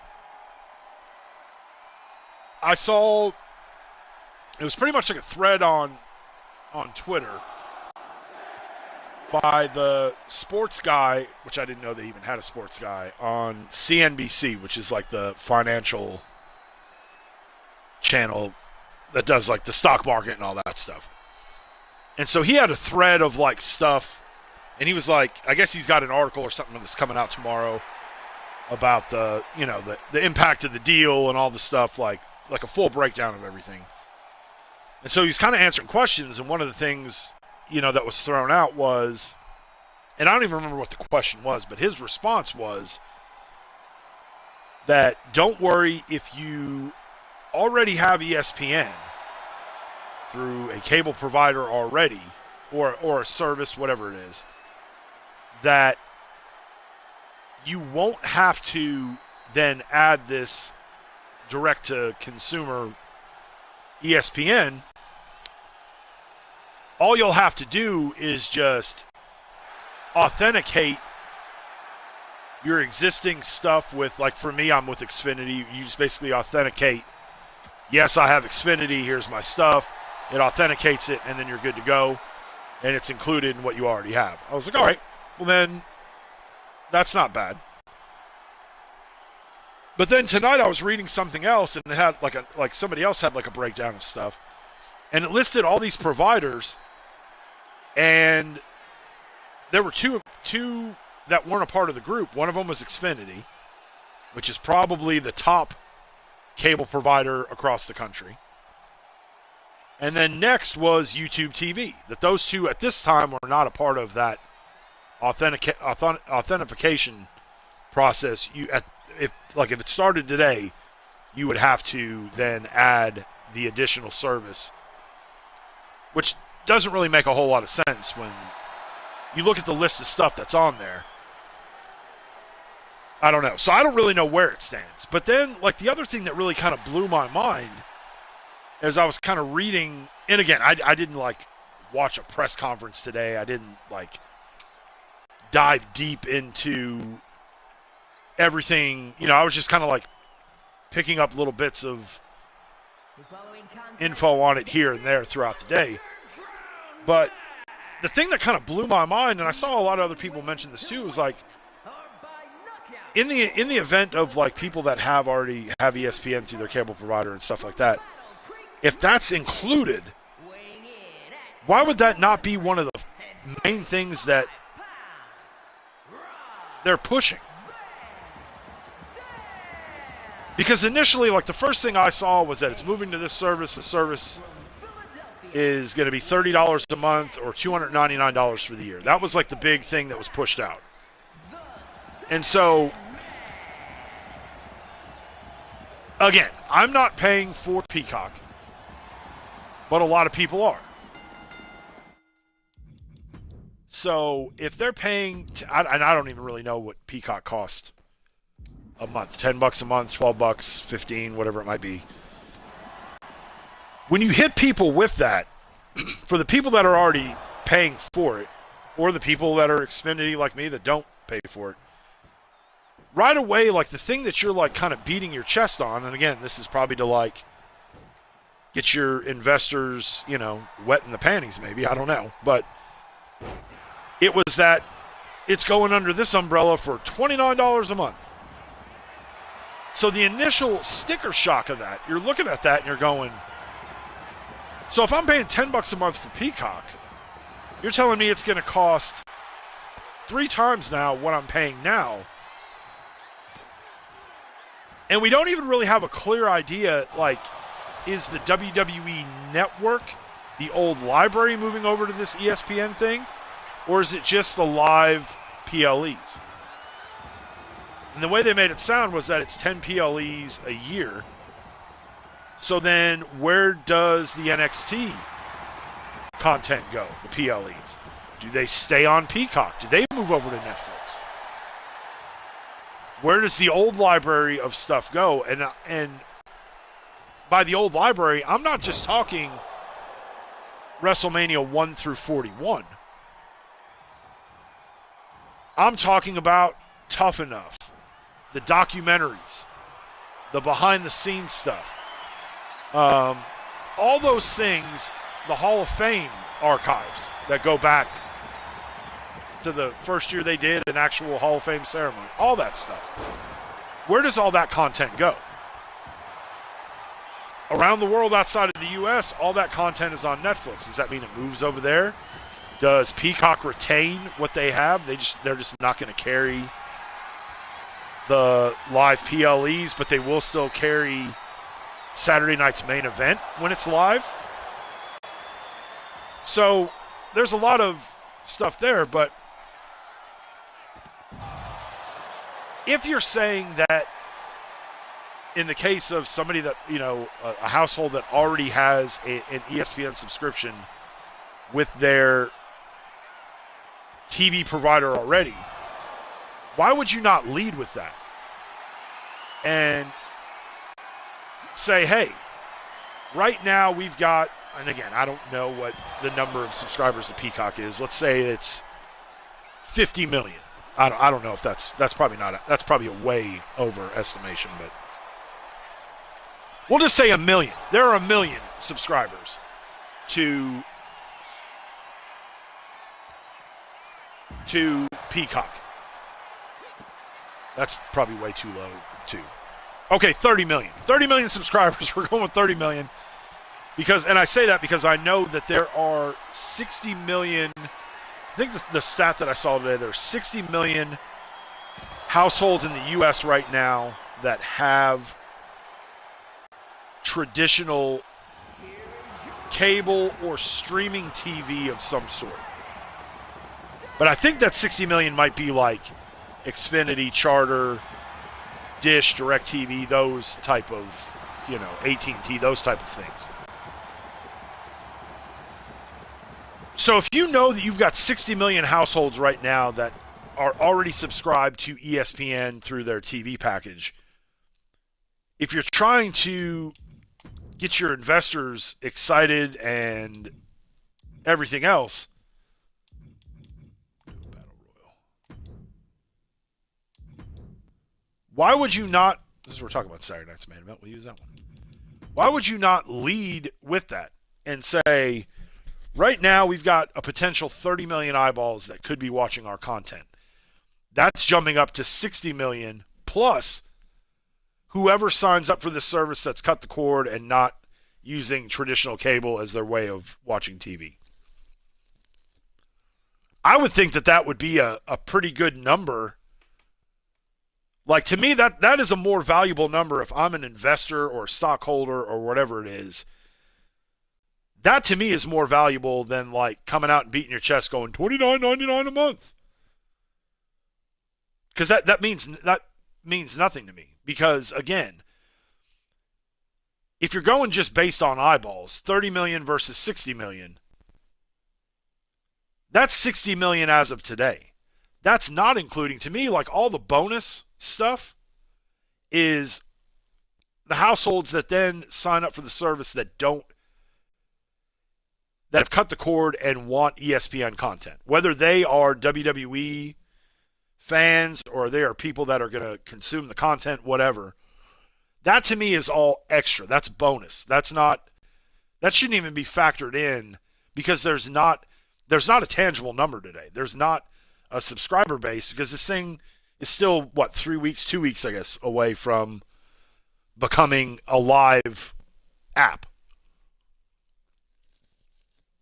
I saw, it was pretty much like a thread on Twitter by the sports guy, which I didn't know they even had a sports guy, on CNBC, which is like the financial channel that does like the stock market and all that stuff. And so he had a thread of like stuff, and he was like, I guess he's got an article or something that's coming out tomorrow about the, you know, the impact of the deal and all the stuff, like a full breakdown of everything. And so he's kind of answering questions, and one of the things, you know, that was thrown out was, and I don't even remember what the question was, but his response was that don't worry if you already have ESPN through a cable provider already, or a service, whatever it is, that you won't have to then add this direct-to-consumer ESPN. All you'll have to do is just authenticate your existing stuff with, like for me, I'm with Xfinity. You just basically authenticate, yes, I have Xfinity, here's my stuff. It authenticates it, and then you're good to go. And it's included in what you already have. I was like, all right, well then, that's not bad. But then tonight I was reading something else, and it had like somebody else had like a breakdown of stuff. And it listed all these providers, and there were two that weren't a part of the group. One of them was Xfinity, which is probably the top cable provider across the country. And then next was YouTube TV. That those two at this time were not a part of that authentication process. If it started today, you would have to then add the additional service, which doesn't really make a whole lot of sense when you look at the list of stuff that's on there. I don't know. So I don't really know where it stands. But then, like, the other thing that really kind of blew my mind as I was kind of reading, and again, I didn't, like, watch a press conference today. I didn't, like, dive deep into everything. You know, I was just kind of, like, picking up little bits of info on it here and there throughout the day. But the thing that kind of blew my mind, and I saw a lot of other people mention this too, was like, in the event of like people that already have ESPN through their cable provider and stuff like that, if that's included, why would that not be one of the main things that they're pushing? Because initially, like, the first thing I saw was that it's moving to this service. The service is going to be $30 a month or $299 for the year. That was like the big thing that was pushed out. And so, again, I'm not paying for Peacock, but a lot of people are. So if they're paying, and I don't even really know what Peacock costs a month, $10 a month, $12, 15, whatever it might be. When you hit people with that, for the people that are already paying for it, or the people that are Xfinity like me that don't pay for it, right away, like, the thing that you're, like, kind of beating your chest on, and again, this is probably to, like, get your investors, you know, wet in the panties maybe, I don't know, but it was that it's going under this umbrella for $29 a month. So the initial sticker shock of that, you're looking at that and you're going, so if I'm paying $10 a month for Peacock, you're telling me it's going to cost 3 times now what I'm paying now. And we don't even really have a clear idea, like, is the WWE network, the old library, moving over to this ESPN thing? Or is it just the live PLEs? And the way they made it sound was that it's 10 PLEs a year. So then where does the NXT content go, the PLEs? Do they stay on Peacock? Do they move over to Netflix? Where does the old library of stuff go? And by the old library, I'm not just talking WrestleMania 1 through 41. I'm talking about Tough Enough, the documentaries, the behind-the-scenes stuff. All those things, the Hall of Fame archives that go back to the first year they did an actual Hall of Fame ceremony, all that stuff. Where does all that content go? Around the world outside of the U.S., all that content is on Netflix. Does that mean it moves over there? Does Peacock retain what they have? They're just not going to carry the live PLEs, but they will still carry Saturday night's main event when it's live. So there's a lot of stuff there, but if you're saying that in the case of somebody that, a household that already has an ESPN subscription with their TV provider already, why would you not lead with that and say, hey, right now we've got, and again, I don't know what the number of subscribers to Peacock is. Let's say it's 50 million. I don't know if that's probably not, that's probably a way overestimation, but we'll just say 1 million. There are 1 million subscribers to Peacock. That's probably way too low, too. Okay, 30 million. 30 million subscribers. We're going with 30 million. And I say that because I know that there are 60 million, I think the stat that I saw today, there are 60 million households in the U.S. right now that have traditional cable or streaming TV of some sort. But I think that 60 million might be like Xfinity, Charter, Dish, DirecTV, those type of, AT&T, those type of things. So if you know that you've got 60 million households right now that are already subscribed to ESPN through their TV package, if you're trying to get your investors excited and everything else, why would you not, we're talking about Saturday night's main event, we'll use that one. Why would you not lead with that and say, right now we've got a potential 30 million eyeballs that could be watching our content. That's jumping up to 60 million plus whoever signs up for this service that's cut the cord and not using traditional cable as their way of watching TV. I would think that would be a pretty good number. Like, to me, that is a more valuable number if I'm an investor or a stockholder or whatever it is. That, to me, is more valuable than, like, coming out and beating your chest going $29.99 a month. Because that means nothing to me. Because, again, if you're going just based on eyeballs, 30 million versus 60 million, that's 60 million as of today. That's not including, to me, like, all the bonus stuff is the households that then sign up for the service that have cut the cord and want ESPN content. Whether they are WWE fans or they are people that are going to consume the content, whatever. That to me is all extra. That's bonus. That shouldn't even be factored in because there's not a tangible number today. There's not a subscriber base because this thing is still, 3 weeks, 2 weeks, I guess, away from becoming a live app.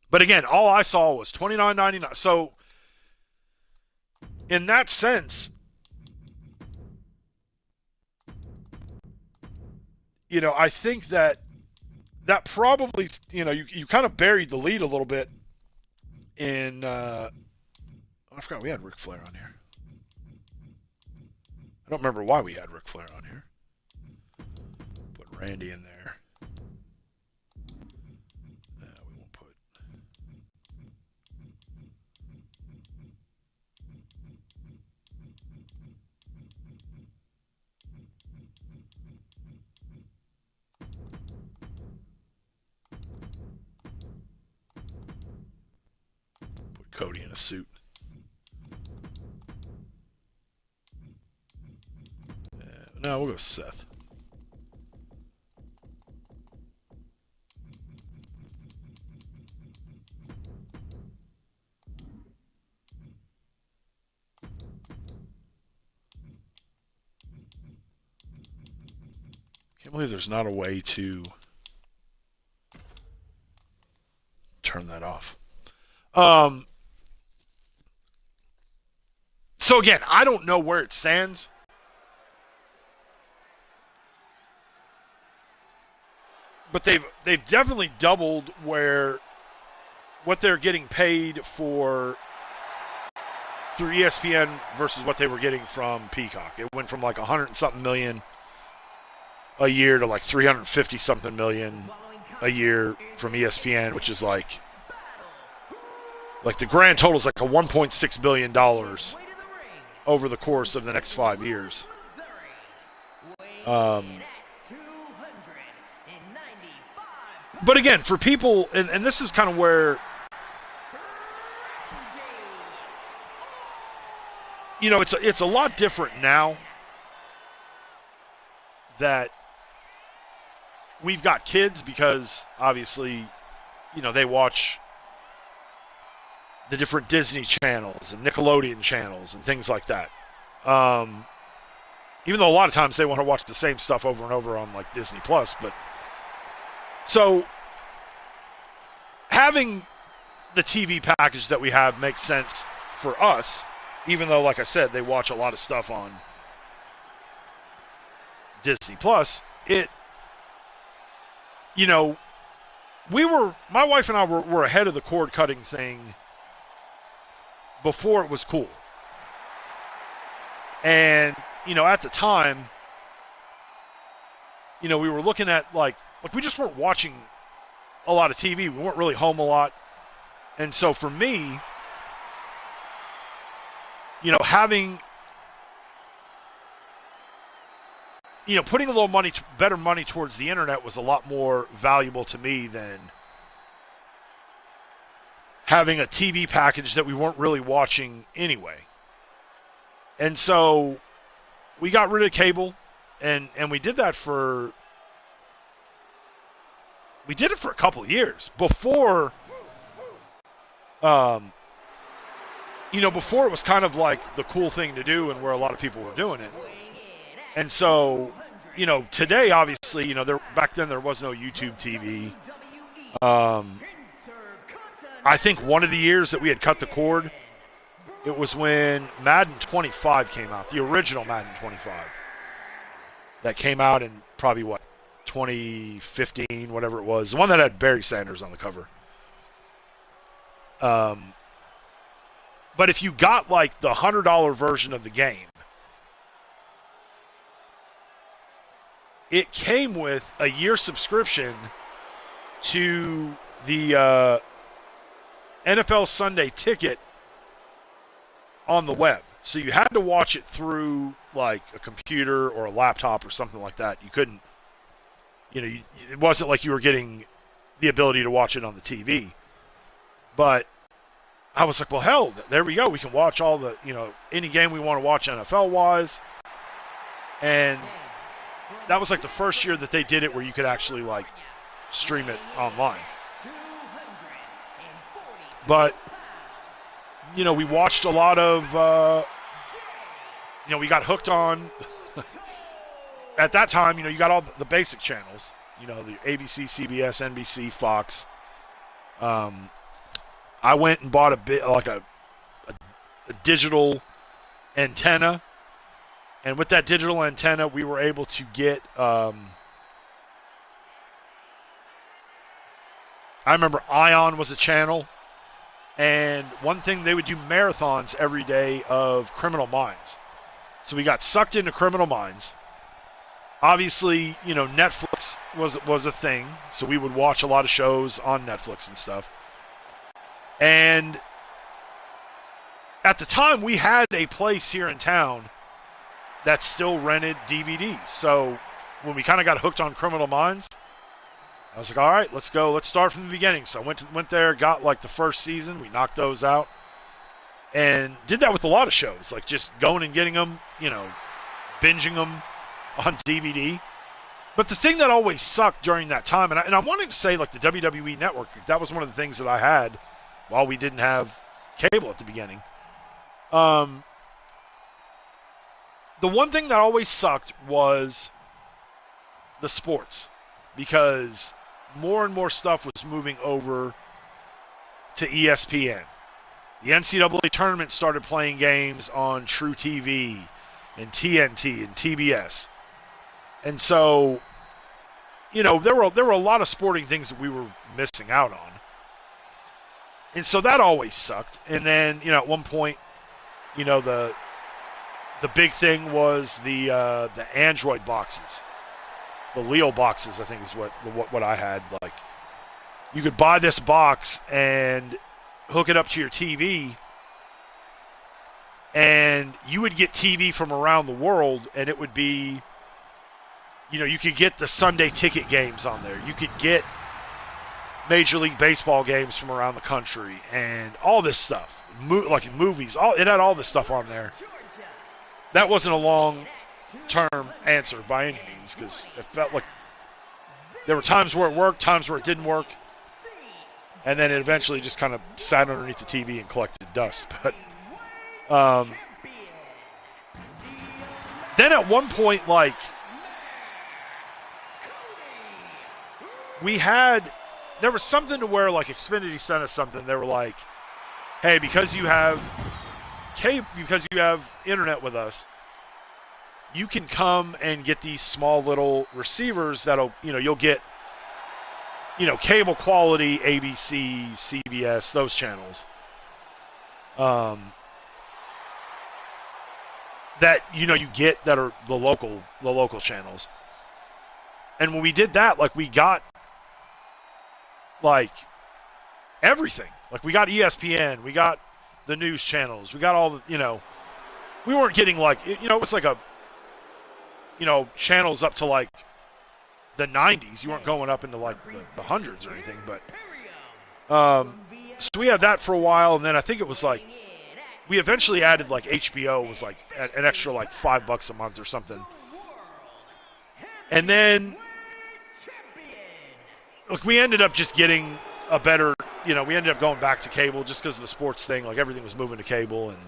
But again, all I saw was $29.99. So in that sense, I think that probably, you kind of buried the lead a little bit in, I forgot we had Ric Flair on here. I don't remember why we had Ric Flair on here. Put Randy in there. We won't put. Cody in a suit. No, we'll go Seth. Can't believe there's not a way to turn that off. So again, I don't know where it stands. But they've definitely doubled what they're getting paid for through ESPN versus what they were getting from Peacock. It went from like 100 and something million a year to like 350 something million a year from ESPN, which is like the grand total is like a $1.6 billion over the course of the next 5 years. But again, for people, and this is kind of where, you know, it's a lot different now that we've got kids because obviously, you know, they watch the different Disney channels and Nickelodeon channels and things like that. Even though a lot of times they want to watch the same stuff over and over on like Disney Plus, but so having the TV package that we have makes sense for us, even though, like I said, they watch a lot of stuff on Disney Plus. You know, my wife and I were ahead of the cord cutting thing before it was cool. And, you know, at the time, you know, we were looking at like we just weren't watching a lot of TV. We weren't really home a lot. And so for me, you know, putting a little better money towards the internet was a lot more valuable to me than having a TV package that we weren't really watching anyway. And so we got rid of cable, and we did that for a couple of years before, before it was kind of like the cool thing to do and where a lot of people were doing it. And so, you know, today, obviously, you know, back then there was no YouTube TV. I think one of the years that we had cut the cord, it was when Madden 25 came out, the original Madden 25. That came out in probably, 2015, whatever it was. The one that had Barry Sanders on the cover. But if you got, like, the $100 version of the game, it came with a year subscription to the NFL Sunday Ticket on the web. So you had to watch it through like a computer or a laptop or something like that. You couldn't, it wasn't like you were getting the ability to watch it on the TV. But I was like, well, hell, there we go. We can watch all the, any game we want to watch NFL-wise. And that was like the first year that they did it where you could actually like stream it online. But, we watched a lot of, we got hooked on, at that time, you got all the basic channels, the ABC, CBS, NBC, Fox. I went and bought a digital antenna. And with that digital antenna, we were able to get, I remember Ion was a channel. And one thing, they would do marathons every day of Criminal Minds. So we got sucked into Criminal Minds. Obviously, Netflix was a thing. So we would watch a lot of shows on Netflix and stuff. And at the time, we had a place here in town that still rented DVDs. So when we kind of got hooked on Criminal Minds, I was like, all right, let's go. Let's start from the beginning. So I went there, got like the first season. We knocked those out. And did that with a lot of shows, like just going and getting them, binging them on DVD. But the thing that always sucked during that time, and I'm wanting to say like the WWE Network, that was one of the things that I had while we didn't have cable at the beginning. The one thing that always sucked was the sports, because more and more stuff was moving over to ESPN. The NCAA tournament started playing games on True TV and TNT and TBS. And so, there were a lot of sporting things that we were missing out on. And so that always sucked. And then, at one point, the big thing was the Android boxes. The Leo boxes, I think, is what I had. Like, you could buy this box and hook it up to your TV, and you would get TV from around the world, and it would be, you could get the Sunday ticket games on there. You could get Major League Baseball games from around the country and all this stuff, like movies. It had all this stuff on there. That wasn't a long-term answer by any means, because it felt like there were times where it worked, times where it didn't work. And then it eventually just kind of sat underneath the TV and collected dust. But then at one point, like, there was something to where, like, Xfinity sent us something. They were like, hey, because you have internet with us, you can come and get these small little receivers that'll, you'll get, cable quality, ABC, CBS, those channels. That, you get that are the local channels. And when we did that, like, we got, like, everything. Like, we got ESPN, we got the news channels, we got all the, we weren't getting, like, it was like a, channels up to, like, the 90s. You weren't going up into, like, the hundreds or anything, but so we had that for a while, and then I think it was, like, we eventually added, like, HBO was, like, an extra, like, $5 a month or something. And then, look, we ended up just getting a better, we ended up going back to cable just because of the sports thing. Like, everything was moving to cable, and,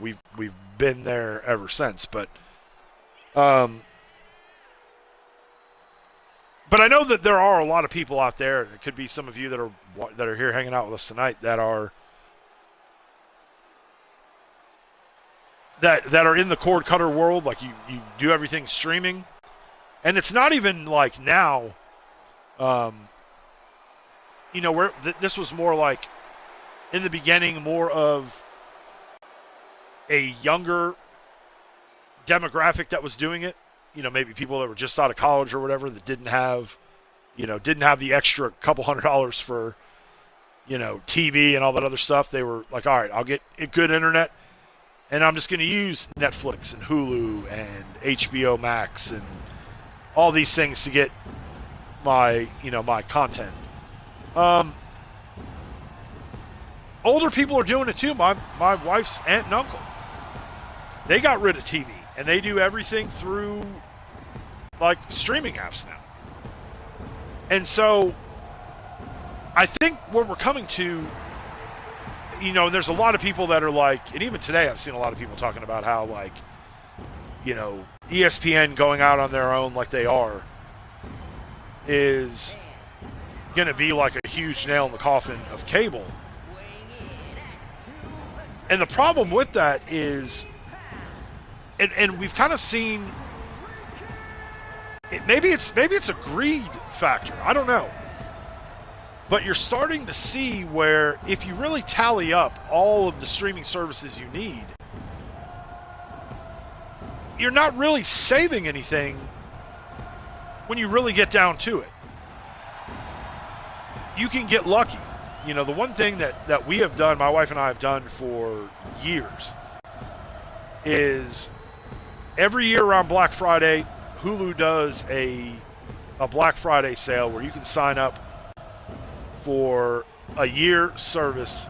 we've been there ever since. But I know that there are a lot of people out there, and it could be some of you that are here hanging out with us tonight that are in the cord cutter world. Like, you do everything streaming, and it's not even like now. Where this was more like in the beginning, more of a younger demographic that was doing it. Maybe people that were just out of college or whatever that didn't have the extra couple $100 for, TV and all that other stuff. They were like, all right, I'll get a good internet, and I'm just going to use Netflix and Hulu and HBO Max and all these things to get my content. Older people are doing it too. My wife's aunt and uncle, they got rid of TV, and they do everything through, like, streaming apps now. And so I think what we're coming to, there's a lot of people that are like, and even today I've seen a lot of people talking about how, like, ESPN going out on their own like they are is going to be like a huge nail in the coffin of cable. And the problem with that is, and we've kind of seen, maybe it's a greed factor. I don't know. But you're starting to see where if you really tally up all of the streaming services you need, you're not really saving anything when you really get down to it. You can get lucky. The one thing that we have done, my wife and I have done for years, is every year around Black Friday, Hulu does a Black Friday sale where you can sign up for a year service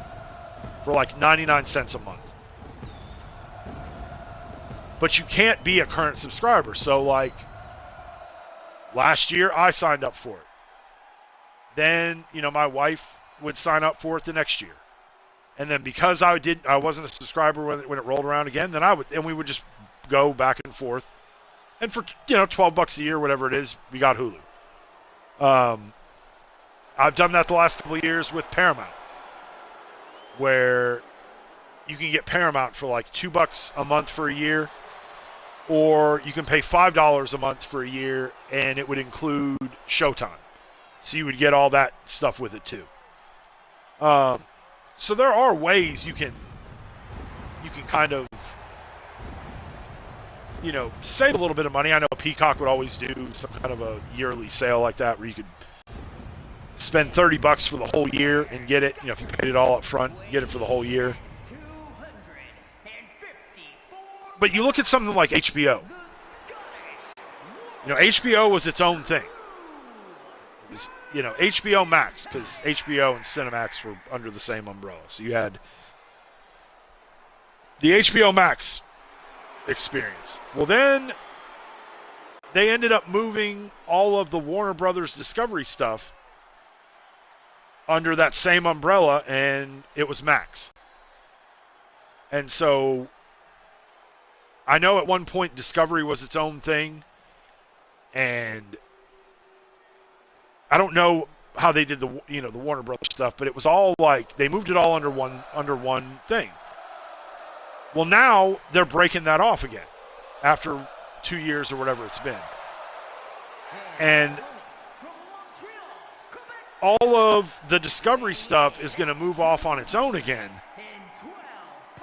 for like 99 cents a month. But you can't be a current subscriber. So like last year I signed up for it. Then, my wife would sign up for it the next year. And then because I wasn't a subscriber when it rolled around again, then we would just go back and forth. And for, $12 a year, whatever it is, we got Hulu. I've done that the last couple of years with Paramount, where you can get Paramount for like $2 a month for a year, or you can pay $5 a month for a year, and it would include Showtime. So you would get all that stuff with it too. So there are ways you can kind of, save a little bit of money. I know Peacock would always do some kind of a yearly sale like that where you could spend $30 for the whole year and get it, if you paid it all up front, get it for the whole year. But you look at something like HBO. HBO was its own thing. It was, HBO Max, because HBO and Cinemax were under the same umbrella. So you had the HBO Max experience. Well, then they ended up moving all of the Warner Brothers Discovery stuff under that same umbrella, and it was Max. And so I know at one point Discovery was its own thing, and I don't know how they did the Warner Brothers stuff, but it was all like they moved it all under one thing. Well, now they're breaking that off again after 2 years or whatever it's been. And all of the Discovery stuff is going to move off on its own again.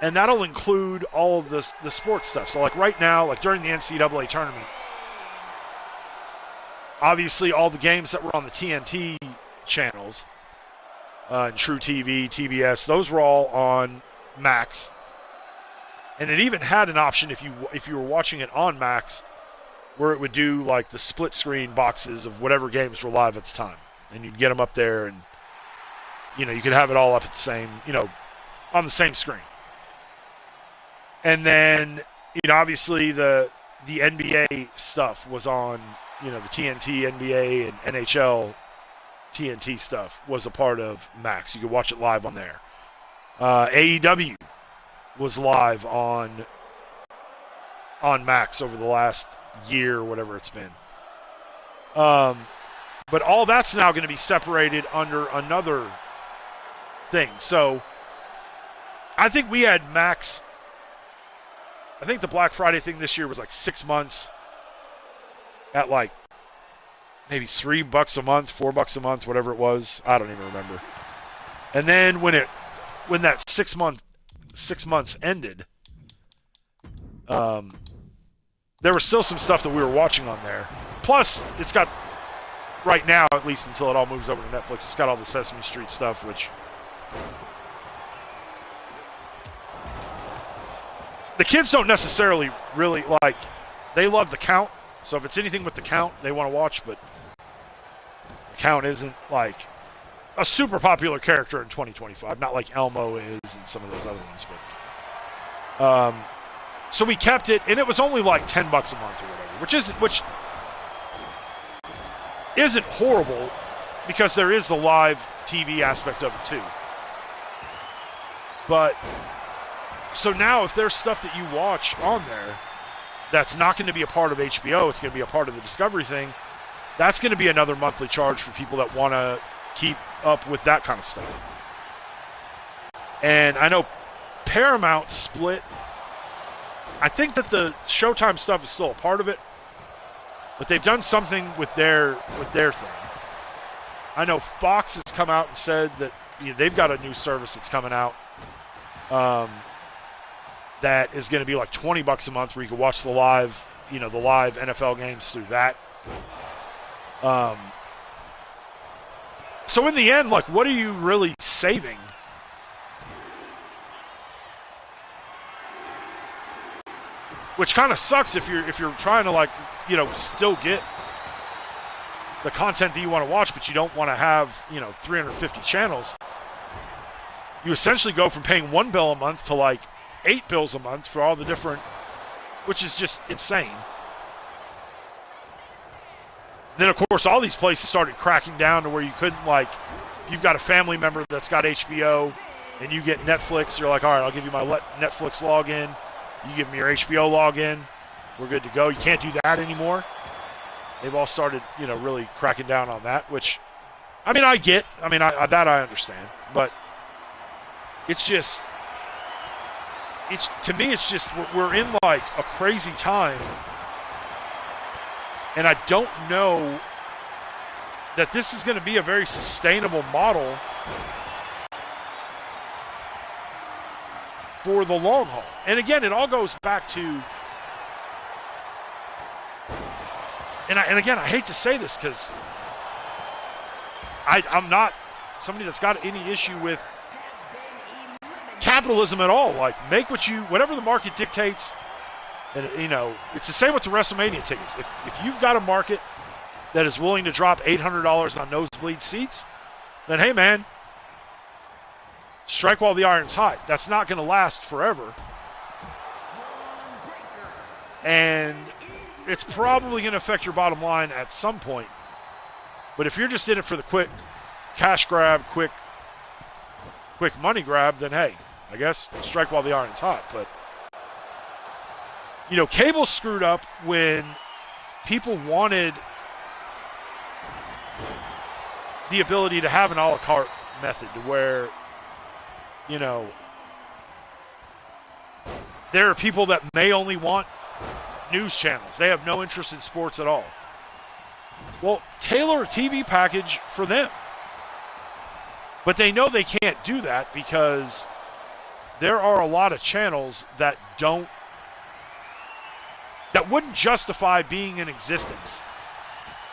And that'll include all of the sports stuff. So like right now, like during the NCAA tournament, obviously all the games that were on the TNT channels, and True TV, TBS, those were all on Max. And it even had an option if you were watching it on Max where it would do like the split screen boxes of whatever games were live at the time. And you'd get them up there and, you could have it all up at the same, on the same screen. And then, obviously the NBA stuff was on, the TNT, NBA, and NHL TNT stuff was a part of Max. You could watch it live on there. AEW was live on Max over the last year or whatever it's been. But all that's now going to be separated under another thing. So I think we had Max. I think the Black Friday thing this year was like 6 months at like maybe $3 a month, $4 a month, whatever it was. I don't even remember. And then when that 6 months ended, there was still some stuff that we were watching on there. Plus, it's got, right now, at least until it all moves over to Netflix, it's got all the Sesame Street stuff, which the kids don't necessarily really like. They love The Count, so if it's anything with The Count, they want to watch, but The Count isn't like a super popular character in 2025, not like Elmo is and some of those other ones. But so we kept it, and it was only like $10 a month or whatever, which isn't horrible because there is the live TV aspect of it too. But so now if there's stuff that you watch on there that's not going to be a part of HBO, it's going to be a part of the Discovery thing, that's going to be another monthly charge for people that want to keep up with that kind of stuff. And I know Paramount split. I think that the Showtime stuff is still a part of it, but they've done something with their thing. I know Fox has come out and said that they've got a new service that's coming out that is going to be like $20 a month, where you can watch the live NFL games through that. So in the end, like, what are you really saving? Which kind of sucks if you're trying to still get the content that you want to watch, but you don't want to have 350 channels. you essentially go from paying one bill a month to like 8 bills a month for all the different, which is just insane. Then, of course, all these places started cracking down to where you couldn't, like, if you've got a family member that's got HBO and you get Netflix, you're like, all right, I'll give you my Netflix login. You give me your HBO login. We're good to go. You can't do that anymore. They've all started, really cracking down on that, which, I get. That I understand. But it's just, to me, it's just we're in, like, a crazy time. And I don't know that this is going to be a very sustainable model for the long haul. And again, it all goes back to, and again, I hate to say this because I'm not somebody that's got any issue with capitalism at all. Like, make whatever the market dictates. And, it's the same with the WrestleMania tickets. If you've got a market that is willing to drop $800 on nosebleed seats, then, hey, man, strike while the iron's hot. That's not going to last forever. And it's probably going to affect your bottom line at some point. But if you're just in it for the quick cash grab, quick money grab, then, hey, I guess strike while the iron's hot. But cable screwed up when people wanted the ability to have an a la carte method to where, there are people that may only want news channels. They have no interest in sports at all. Well, tailor a TV package for them. But they know they can't do that because there are a lot of channels that wouldn't justify being in existence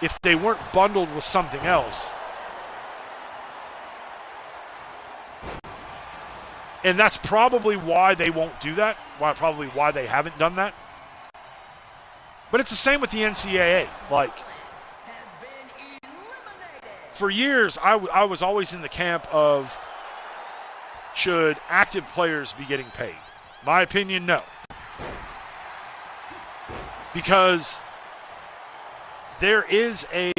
if they weren't bundled with something else. And that's probably why they won't do that, probably why they haven't done that. But it's the same with the NCAA. Like, for years, I was always in the camp of, should active players be getting paid? My opinion, no. Because there is a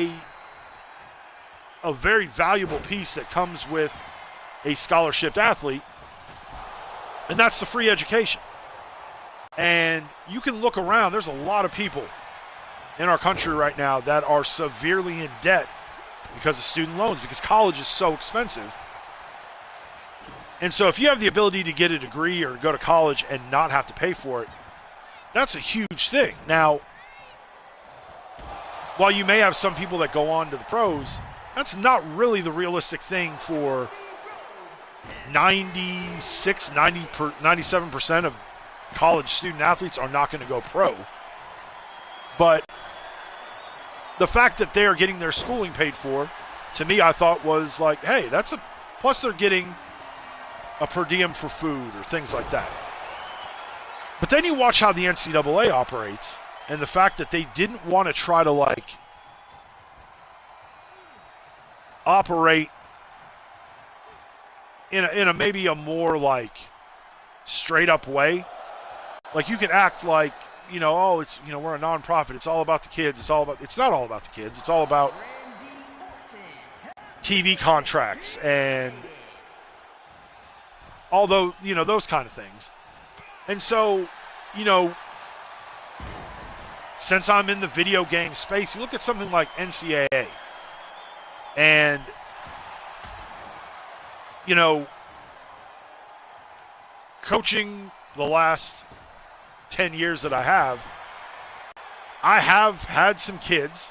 very valuable piece that comes with a scholarshiped athlete, and that's the free education. And you can look around. There's a lot of people in our country right now that are severely in debt because of student loans, because college is so expensive. And so if you have the ability to get a degree or go to college and not have to pay for it, that's a huge thing. Now, while you may have some people that go on to the pros, that's not really the realistic thing for 97% of college student athletes are not going to go pro. But the fact that they are getting their schooling paid for, to me, I thought was like, hey, plus they're getting a per diem for food or things like that. But then you watch how the NCAA operates, and the fact that they didn't want to try to, like, operate in a maybe a more, like, straight up way. Like, you can act like, it's, we're a nonprofit. It's all about the kids. It's not all about the kids. It's all about TV contracts and although, those kind of things. And so, since I'm in the video game space, you look at something like NCAA and, coaching the last 10 years that I have had some kids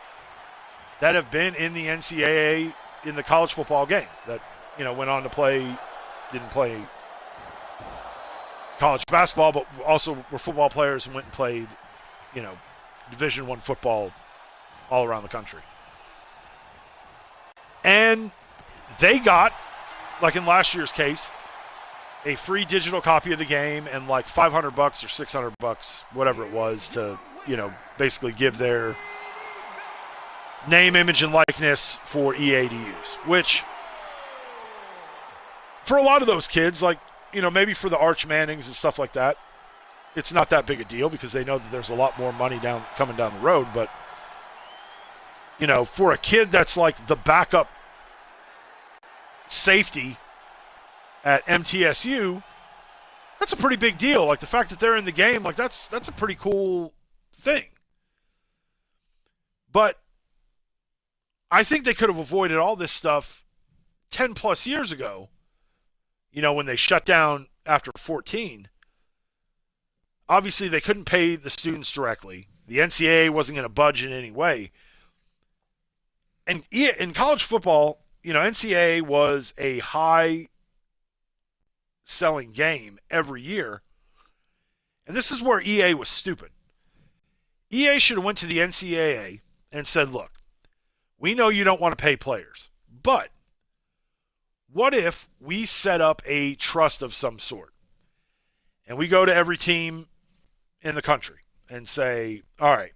that have been in the NCAA in the college football game that, went on to didn't play college basketball, but also were football players and went and played, Division I football all around the country. And they got, like in last year's case, a free digital copy of the game and like $500 or $600, whatever it was, to, basically give their name, image, and likeness for EA to use, which for a lot of those kids, like, maybe for the Arch Mannings and stuff like that, it's not that big a deal because they know that there's a lot more money coming down the road. But, for a kid that's like the backup safety at MTSU, that's a pretty big deal. Like, the fact that they're in the game, like, that's a pretty cool thing. But I think they could have avoided all this stuff 10 plus years ago, when they shut down after 14. Obviously, they couldn't pay the students directly. The NCAA wasn't going to budge in any way. And in college football, NCAA was a high-selling game every year. And this is where EA was stupid. EA should have went to the NCAA and said, look, we know you don't want to pay players, but what if we set up a trust of some sort? And we go to every team in the country and say, all right,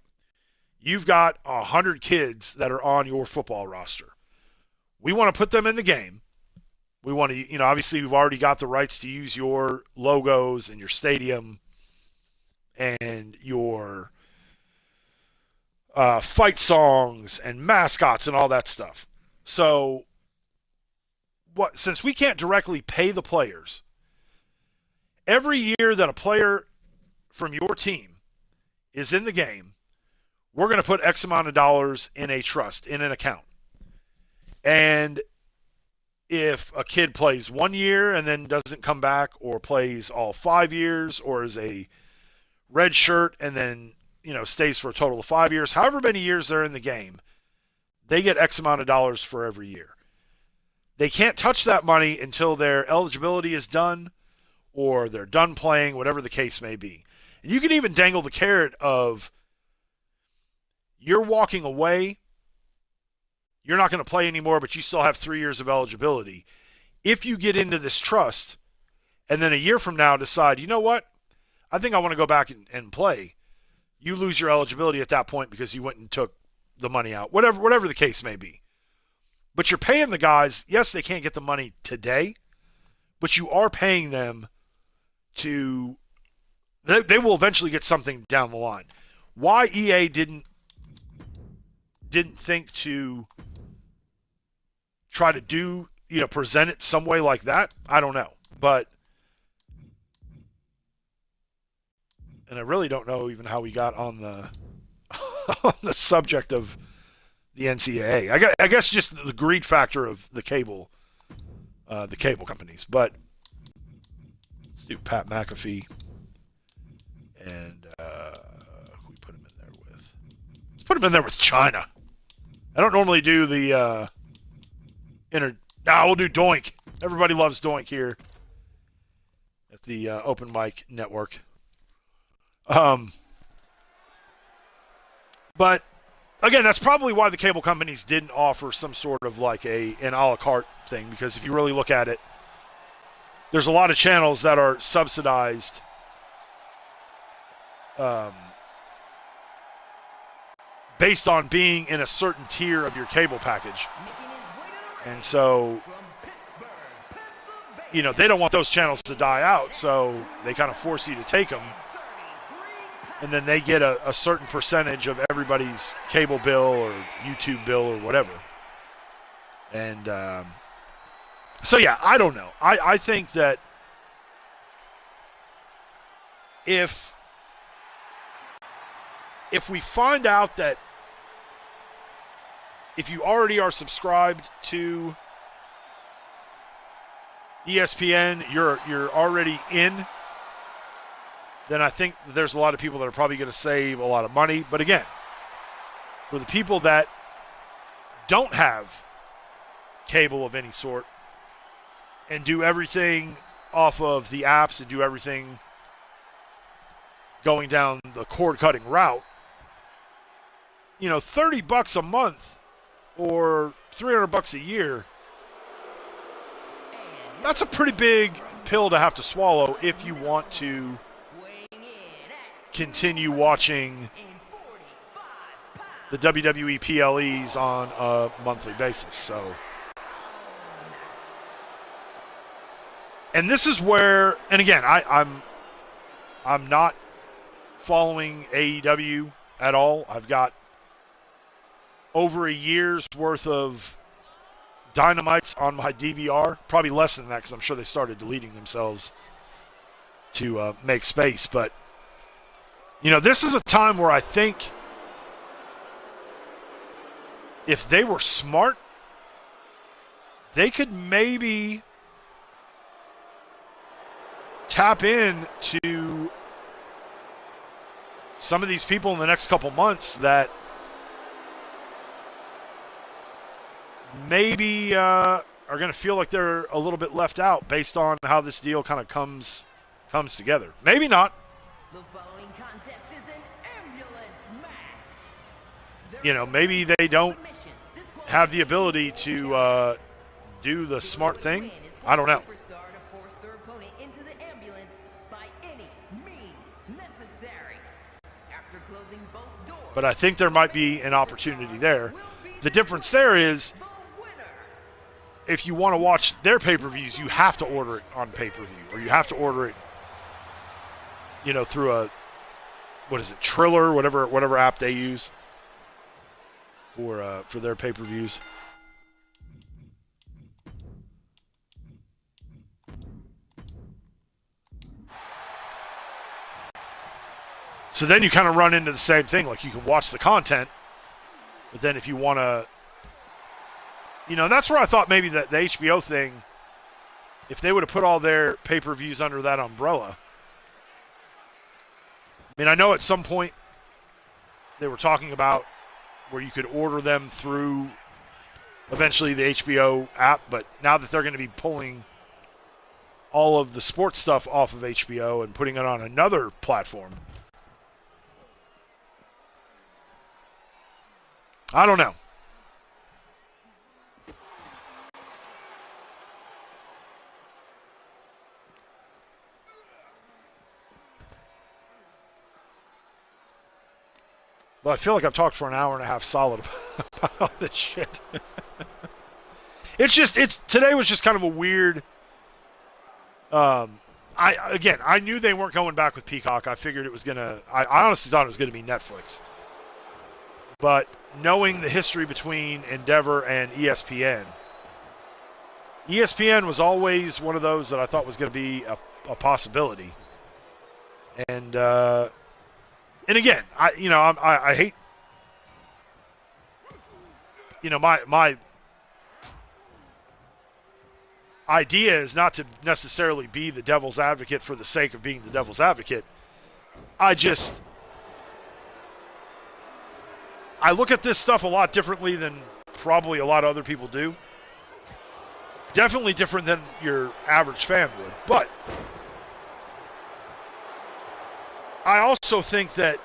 you've got 100 kids that are on your football roster. We want to put them in the game. We want to, obviously we've already got the rights to use your logos and your stadium and your fight songs and mascots and all that stuff. So since we can't directly pay the players, every year that a player from your team is in the game, we're going to put X amount of dollars in a trust, in an account. And if a kid plays 1 year and then doesn't come back, or plays all 5 years, or is a red shirt and then, stays for a total of 5 years, however many years they're in the game, they get X amount of dollars for every year. They can't touch that money until their eligibility is done or they're done playing, whatever the case may be. And you can even dangle the carrot of, you're walking away, you're not going to play anymore, but you still have 3 years of eligibility. If you get into this trust and then a year from now decide, you know what, I think I want to go back and play, you lose your eligibility at that point because you went and took the money out, whatever the case may be. But you're paying the guys, yes, they can't get the money today, but you are paying them to, they will eventually get something down the line. Why EA didn't think to try to do, present it some way like that, I don't know. But, and I really don't know even how we got on the on the subject of the NCAA. I guess just the greed factor of the cable companies. But let's do Pat McAfee, and who we put him in there with? Let's put him in there with China. I don't normally do the we'll do Doink. Everybody loves Doink here at the Open Mic Network. But again, that's probably why the cable companies didn't offer some sort of like an a la carte thing, because if you really look at it, there's a lot of channels that are subsidized based on being in a certain tier of your cable package. And so, they don't want those channels to die out, so they kind of force you to take them. And then they get a certain percentage of everybody's cable bill or YouTube bill or whatever. And so, yeah, I don't know. I think that if we find out that if you already are subscribed to ESPN, you're already in, then I think there's a lot of people that are probably going to save a lot of money. But again, for the people that don't have cable of any sort and do everything off of the apps and do everything going down the cord-cutting route, $30 a month or $300 a year, that's a pretty big pill to have to swallow if you want to continue watching the WWE PLEs on a monthly basis. So And this is where, and again, I'm not following AEW at all. I've got over a year's worth of Dynamites on my DVR. Probably less than that because I'm sure they started deleting themselves to make space. But, this is a time where I think if they were smart, they could maybe tap in to some of these people in the next couple months that maybe are going to feel like they're a little bit left out based on how this deal kind of comes together. Maybe not. The following contest is an ambulance match. Maybe they don't have the ability to do the smart thing. I don't know. But I think there might be an opportunity there. The difference there is if you want to watch their pay-per-views, you have to order it on pay-per-view, or you have to order it, through a, Triller, whatever app they use for their pay-per-views. So then you kind of run into the same thing. Like, you can watch the content, but then if you want to, that's where I thought maybe that the HBO thing, if they would have put all their pay-per-views under that umbrella. I mean, I know at some point they were talking about where you could order them through eventually the HBO app, but now that they're going to be pulling all of the sports stuff off of HBO and putting it on another platform, I don't know. Well, I feel like I've talked for an hour and a half solid about all this shit. Today was just kind of a weird. I knew they weren't going back with Peacock. I figured it was gonna. I honestly thought it was gonna be Netflix. But knowing the history between Endeavor and ESPN was always one of those that I thought was going to be a possibility. And again, I hate, my idea is not to necessarily be the devil's advocate for the sake of being the devil's advocate. I look at this stuff a lot differently than probably a lot of other people do. Definitely different than your average fan would. But I also think that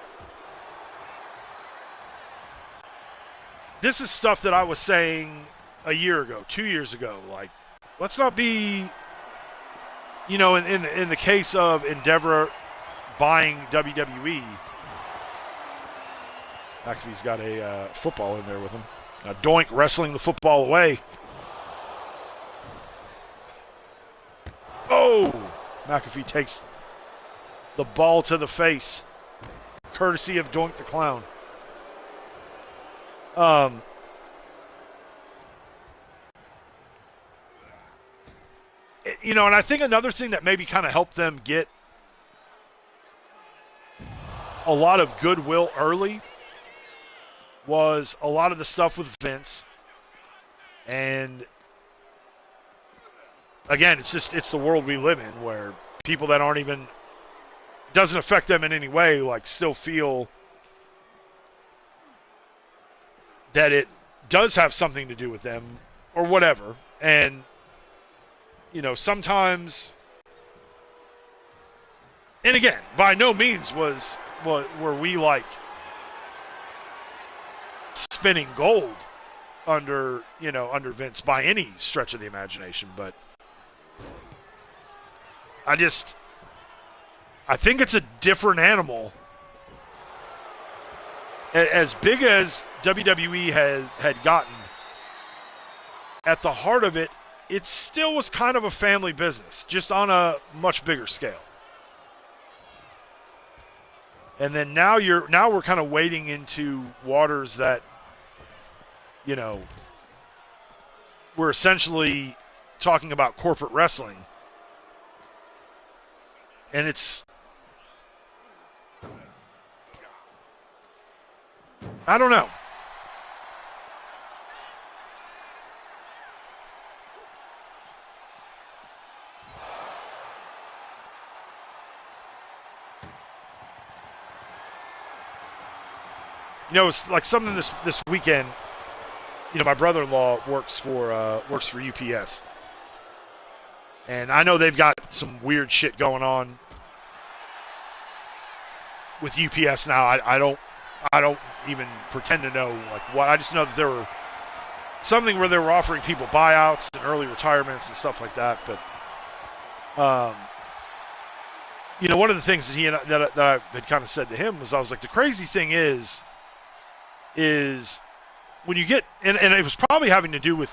this is stuff that I was saying a year ago, 2 years ago. Like, let's not be, in the case of Endeavor buying WWE, McAfee's got a football in there with him. Now Doink wrestling the football away. Oh! McAfee takes the ball to the face, courtesy of Doink the Clown. And I think another thing that maybe kind of helped them get a lot of goodwill early was a lot of the stuff with Vince. And again, it's the world we live in where people that aren't even, doesn't affect them in any way, like, still feel that it does have something to do with them or whatever. And, sometimes, and again, by no means were we like spinning gold under Vince by any stretch of the imagination, but I think it's a different animal. As big as WWE had gotten, at the heart of it, it still was kind of a family business, just on a much bigger scale. And then now we're kind of wading into waters that, you know, we're essentially talking about corporate wrestling. And it's, I don't know. You know, it's like something this weekend. You know, my brother-in-law works for UPS, and I know they've got some weird shit going on with UPS now. I don't even pretend to know like what. I just know that there were something where they were offering people buyouts and early retirements and stuff like that. But you know, one of the things that that I had kind of said to him was, I was like, the crazy thing is when you get, and it was probably having to do with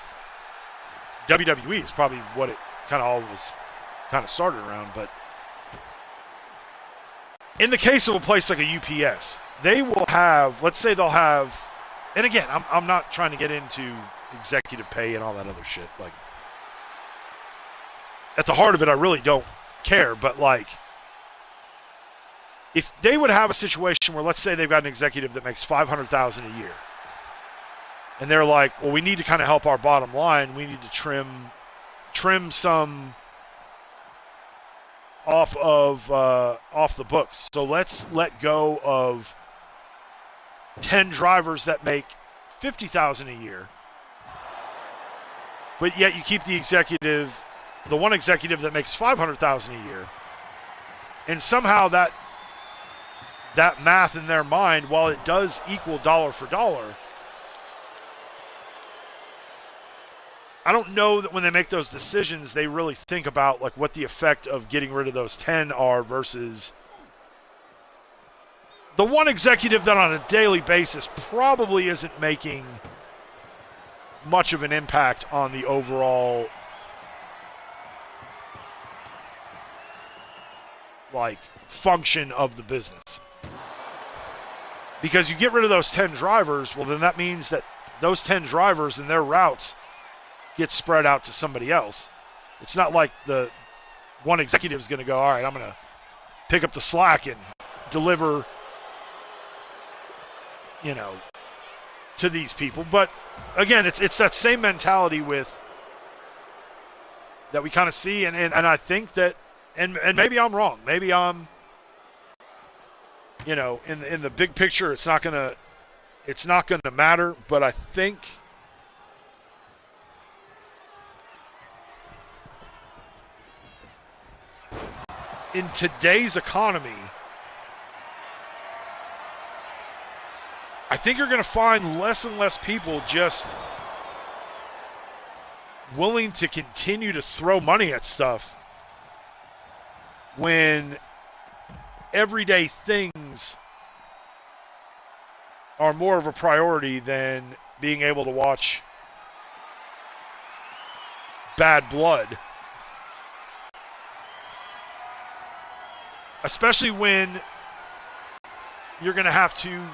WWE, is probably what it kind of all was kind of started around. But in the case of a place like a UPS, they will have, let's say they'll have, and again, I'm not trying to get into executive pay and all that other shit. Like, at the heart of it, I really don't care. But like, if they would have a situation where, let's say they've got an executive that makes $500,000 a year, and they're like, well, we need to kind of help our bottom line. We need to trim some off the books. So let's let go of 10 drivers that make $50,000 a year, but yet you keep the one executive that makes $500,000 a year, and somehow that math in their mind, while it does equal dollar for dollar, I don't know that when they make those decisions, they really think about like what the effect of getting rid of those 10 are versus the one executive that on a daily basis probably isn't making much of an impact on the overall like function of the business. Because you get rid of those 10 drivers, well, then that means that those 10 drivers and their routes get spread out to somebody else. It's not like the one executive is going to go, all right, I'm going to pick up the slack and deliver, you know, to these people. But again, it's that same mentality with that we kind of see, and I think that, and maybe I'm wrong. Maybe I'm, you know, in the big picture, it's not gonna matter. But I think in today's economy, I think you're going to find less and less people just willing to continue to throw money at stuff when everyday things are more of a priority than being able to watch Bad Blood. Especially when you're going to have to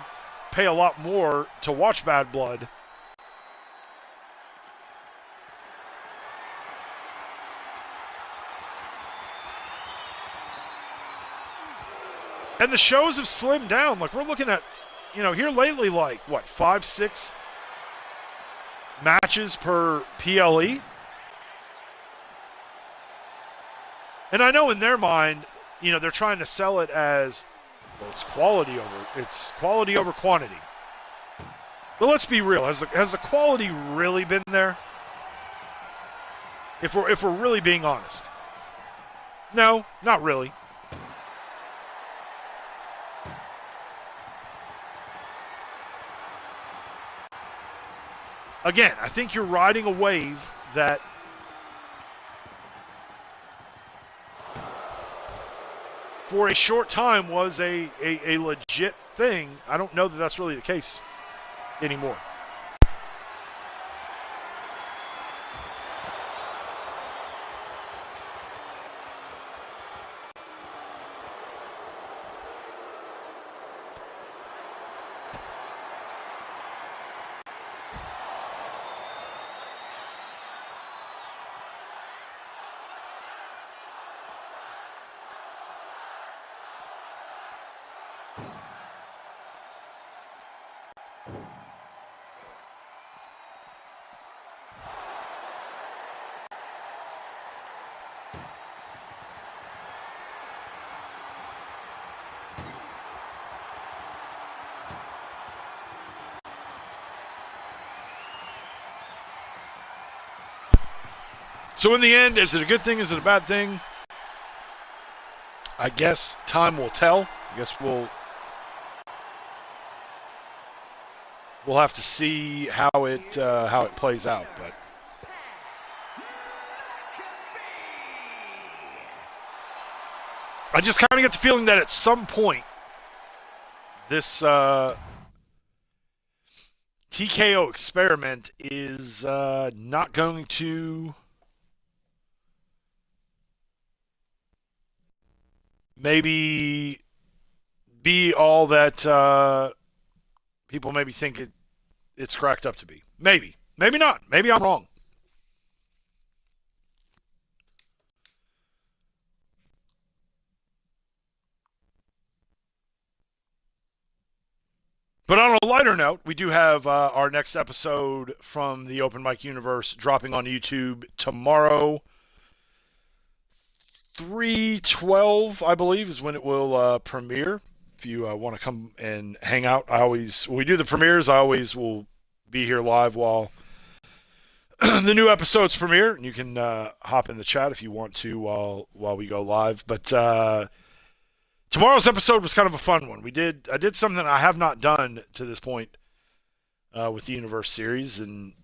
pay a lot more to watch Bad Blood. And the shows have slimmed down. Like, we're looking at, you know, here lately, like, what, 5-6 matches per PLE? And I know in their mind, you know, they're trying to sell it as, well, it's quality over quantity. But let's be real. Has the quality really been there? If we're really being honest. No, not really. Again, I think you're riding a wave that for a short time was a legit thing. I don't know that that's really the case anymore. So in the end, is it a good thing? Is it a bad thing? I guess time will tell. I guess we'll have to see how it plays out. But I just kind of get the feeling that at some point this TKO experiment is not going to maybe be all that people maybe think it's cracked up to be. Maybe. Maybe not. Maybe I'm wrong. But on a lighter note, we do have our next episode from the Open Mic Universe dropping on YouTube tomorrow. 3/12, I believe, is when it will premiere. If you want to come and hang out, when we do the premieres, I always will be here live while the new episodes premiere, and you can hop in the chat if you want to while we go live. But tomorrow's episode was kind of a fun one. I did something I have not done to this point with the Universe series, and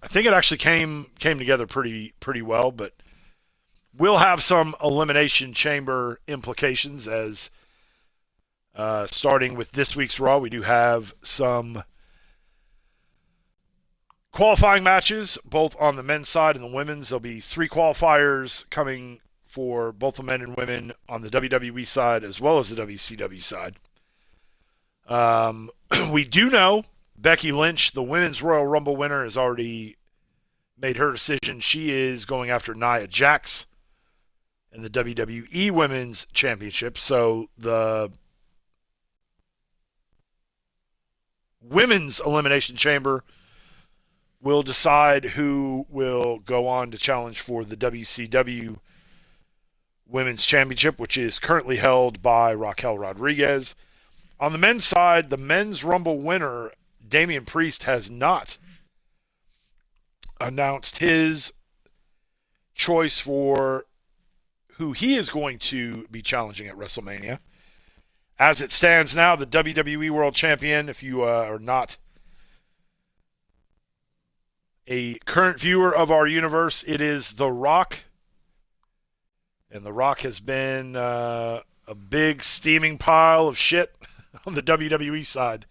I think it actually came together pretty well. But we'll have some Elimination Chamber implications as starting with this week's Raw. We do have some qualifying matches, both on the men's side and the women's. There'll be 3 qualifiers coming for both the men and women on the WWE side as well as the WCW side. We do know Becky Lynch, the Women's Royal Rumble winner, has already made her decision. She is going after Nia Jax in the WWE Women's Championship. So the Women's Elimination Chamber will decide who will go on to challenge for the WCW Women's Championship, which is currently held by Raquel Rodriguez. On the men's side, the Men's Rumble winner, Damian Priest, has not announced his choice for who he is going to be challenging at WrestleMania. As it stands now, the WWE World Champion, if you are not a current viewer of our universe, it is The Rock. And The Rock has been a big steaming pile of shit on the WWE side.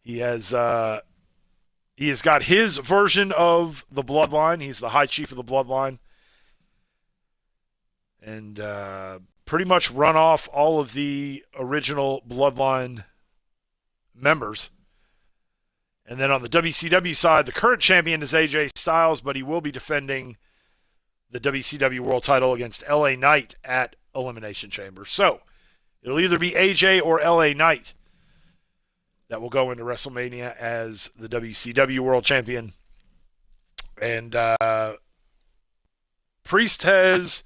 He has got his version of the Bloodline. He's the High Chief of the Bloodline. And pretty much run off all of the original Bloodline members. And then on the WCW side, the current champion is AJ Styles, but he will be defending the WCW World title against LA Knight at Elimination Chamber. So it'll either be AJ or LA Knight that will go into WrestleMania as the WCW World Champion. And Priest has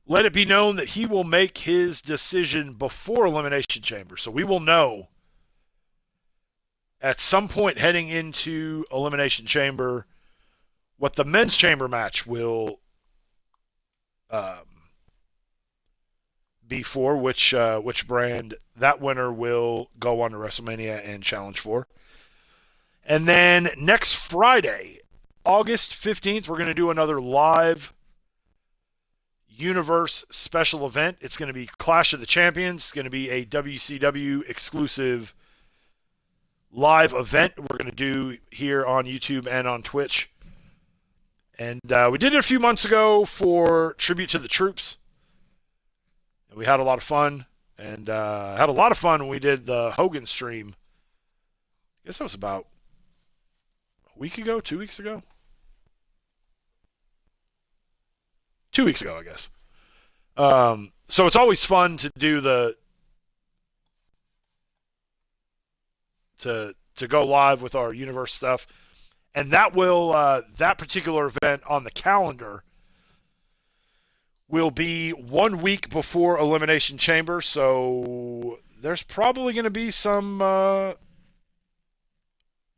let it be known that he will make his decision before Elimination Chamber. So we will know at some point heading into Elimination Chamber what the men's chamber match will be for, which brand that winner will go on to WrestleMania and challenge for. And then next Friday, August 15th, we're going to do another live Universe special event. It's going to be Clash of the Champions. It's going to be a WCW exclusive live event we're going to do here on YouTube and on Twitch. And we did it a few months ago for Tribute to the Troops. And we had a lot of fun. And had a lot of fun when we did the Hogan stream. I guess that was about a week ago, 2 weeks ago? 2 weeks ago, I guess. So it's always fun to do the to go live with our universe stuff, and that will that particular event on the calendar will be 1 week before Elimination Chamber. So there's probably going to be some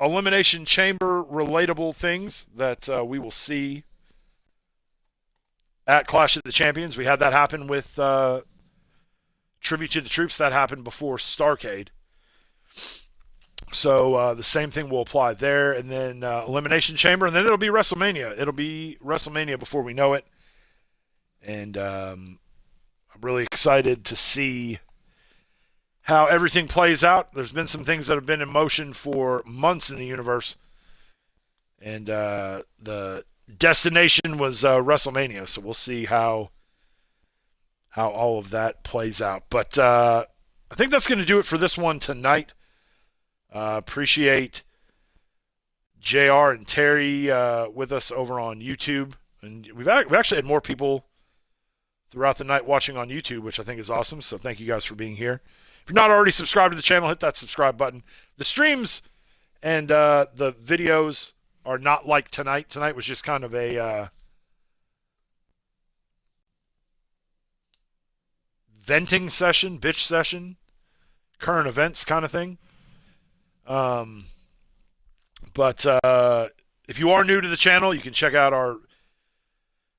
Elimination Chamber relatable things that we will see at Clash of the Champions. We had that happen with Tribute to the Troops. That happened before Starrcade. So the same thing will apply there. And then Elimination Chamber, and then it'll be WrestleMania. It'll be WrestleMania before we know it. And I'm really excited to see how everything plays out. There's been some things that have been in motion for months in the universe. And the destination was WrestleMania. So we'll see how all of that plays out. But I think that's going to do it for this one tonight. Appreciate JR and Terry with us over on YouTube. And we've actually had more people throughout the night watching on YouTube, which I think is awesome. So thank you guys for being here. If you're not already subscribed to the channel, hit that subscribe button. The streams and the videos are not like tonight. Tonight was just kind of a venting session, bitch session, current events kind of thing. But if you are new to the channel, you can check out our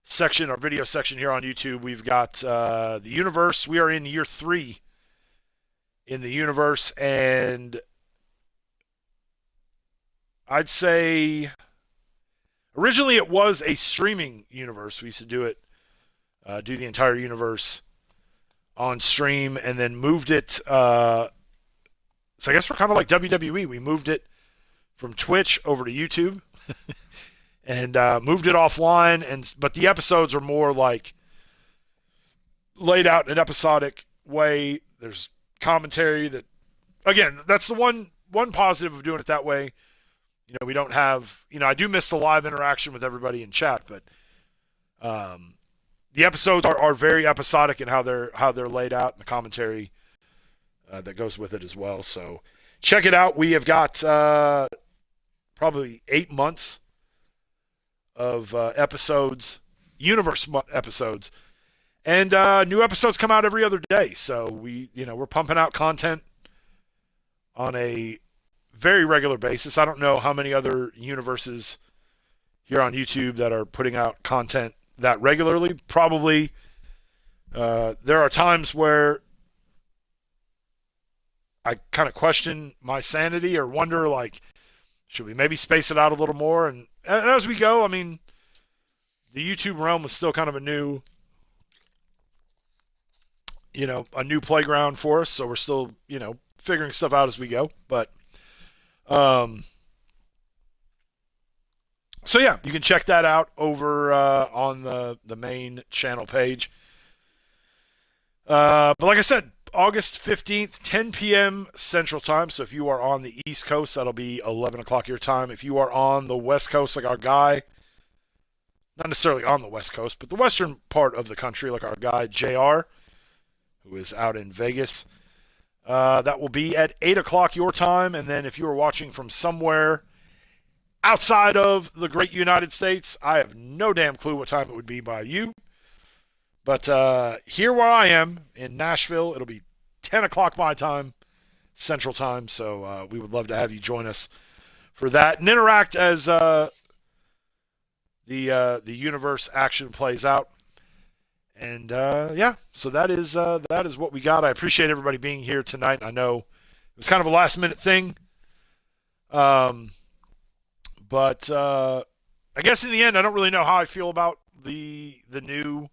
section, our video section here on YouTube. We've got the universe. We are in year 3 in the universe, and I'd say originally it was a streaming universe. We used to do it, do the entire universe on stream, and then moved it. So I guess we're kind of like WWE. We moved it from Twitch over to YouTube and moved it offline. But the episodes are more like laid out in an episodic way. There's commentary that, again, that's the one positive of doing it that way. You know, we don't have, I do miss the live interaction with everybody in chat, but the episodes are very episodic in how they're laid out, and the commentary that goes with it as well. So check it out. We have got probably 8 months of episodes, universe episodes, and new episodes come out every other day. So we're pumping out content on a very regular basis. I don't know how many other universes here on YouTube that are putting out content that regularly. Probably there are times where I kind of question my sanity or wonder, like, should we maybe space it out a little more? And as we go, I mean, the YouTube realm is still kind of a new playground for us. So we're still, figuring stuff out as we go. But, so yeah, you can check that out over on the main channel page. But like I said, August 15th, 10 p.m. Central Time. So if you are on the East Coast, that'll be 11 o'clock your time. If you are on the West Coast, like our guy, not necessarily on the West Coast, but the western part of the country, like our guy, JR, who is out in Vegas, that will be at 8 o'clock your time. And then if you are watching from somewhere outside of the great United States, I have no damn clue what time it would be by you. But here where I am in Nashville, it'll be 10 o'clock my time, Central Time. So we would love to have you join us for that and interact as the universe action plays out. And yeah, so that is what we got. I appreciate everybody being here tonight. I know it was kind of a last minute thing, but I guess in the end, I don't really know how I feel about the new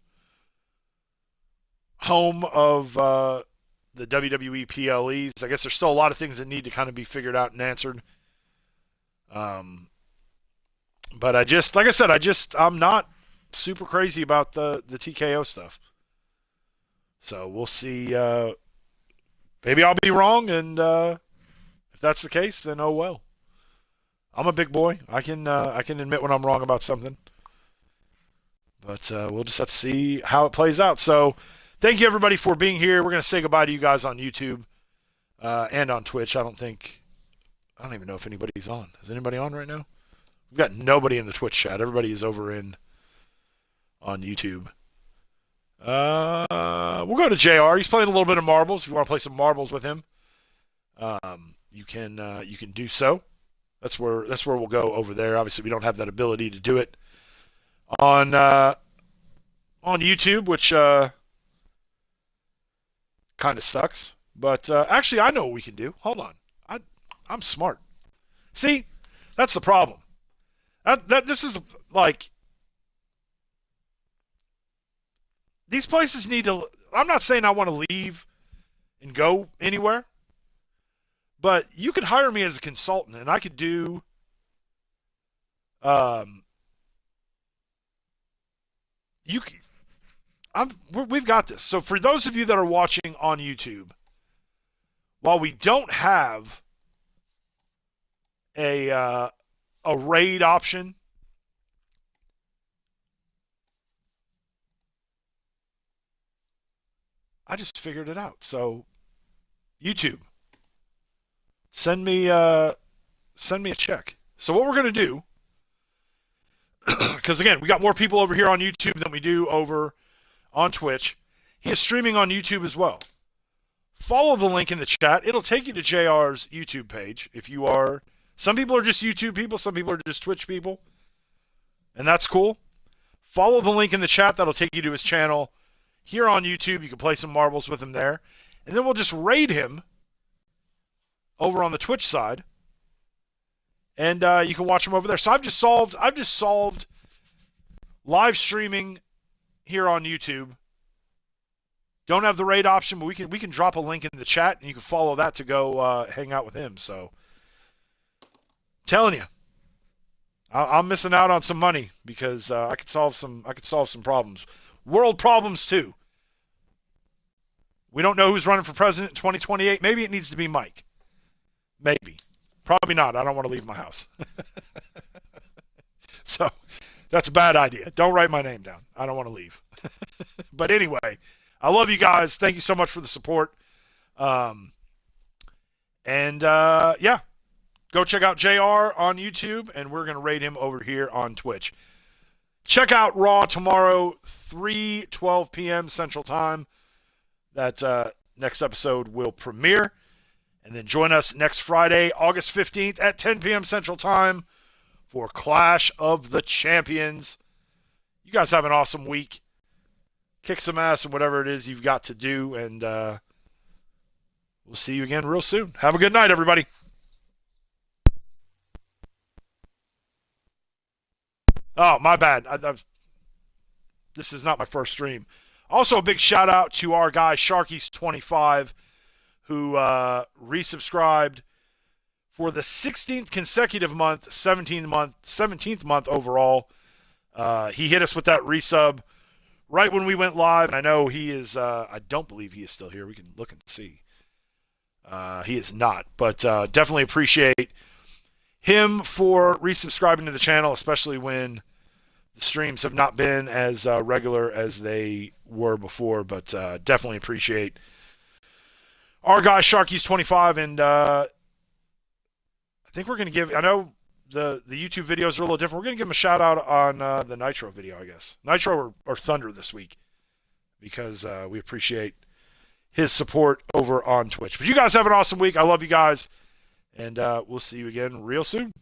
home of the WWE PLEs. I guess there's still a lot of things that need to kind of be figured out and answered. But I'm not super crazy about the TKO stuff. So we'll see. Maybe I'll be wrong, and if that's the case, then oh well. I'm a big boy. I can admit when I'm wrong about something. But we'll just have to see how it plays out. So thank you, everybody, for being here. We're going to say goodbye to you guys on YouTube and on Twitch. I don't think I don't even know if anybody's on. Is anybody on right now? We've got nobody in the Twitch chat. Everybody is over on YouTube. We'll go to JR. He's playing a little bit of marbles. If you want to play some marbles with him, you can do so. That's where we'll go over there. Obviously, we don't have that ability to do it on YouTube, which kind of sucks. But actually, I know what we can do. Hold on, I'm smart. See, that's the problem. This is like these places need to. I'm not saying I want to leave and go anywhere, but you could hire me as a consultant, and I could do. We've got this. So for those of you that are watching on YouTube, while we don't have a raid option, I just figured it out. So YouTube, send me a check. So what we're gonna do, because again, we got more people over here on YouTube than we do over on Twitch. He is streaming on YouTube as well. Follow the link in the chat. It'll take you to JR's YouTube page. If you are, some people are just YouTube people, some people are just Twitch people, and that's cool. Follow the link in the chat. That'll take you to his channel here on YouTube. You can play some marbles with him there, and then we'll just raid him over on the Twitch side, and you can watch him over there. So I've just solved live streaming here on YouTube. Don't have the raid option, but we can drop a link in the chat, and you can follow that to go hang out with him. So, telling you, I'm missing out on some money because I could solve some problems, world problems too. We don't know who's running for president in 2028. Maybe it needs to be Mike. Maybe, probably not. I don't want to leave my house. So that's a bad idea. Don't write my name down. I don't want to leave. But anyway, I love you guys. Thank you so much for the support. Yeah, go check out JR on YouTube, and we're going to raid him over here on Twitch. Check out Raw tomorrow, 3:12 p.m. Central Time. That next episode will premiere. And then join us next Friday, August 15th at 10 p.m. Central Time for Clash of the Champions. You guys have an awesome week. Kick some ass and whatever it is you've got to do. And we'll see you again real soon. Have a good night, everybody. Oh, my bad. This is not my first stream. Also, a big shout out to our guy, Sharkies25, who resubscribed for the 16th consecutive month, 17th month overall. He hit us with that resub right when we went live. I know he is, I don't believe he is still here. We can look and see. He is not, but definitely appreciate him for resubscribing to the channel, especially when the streams have not been as regular as they were before, but definitely appreciate our guy Sharkies25, and I think we're going to give, I know the YouTube videos are a little different. We're going to give him a shout out on the Nitro video, I guess. Nitro or Thunder this week, because we appreciate his support over on Twitch. But you guys have an awesome week. I love you guys, and we'll see you again real soon.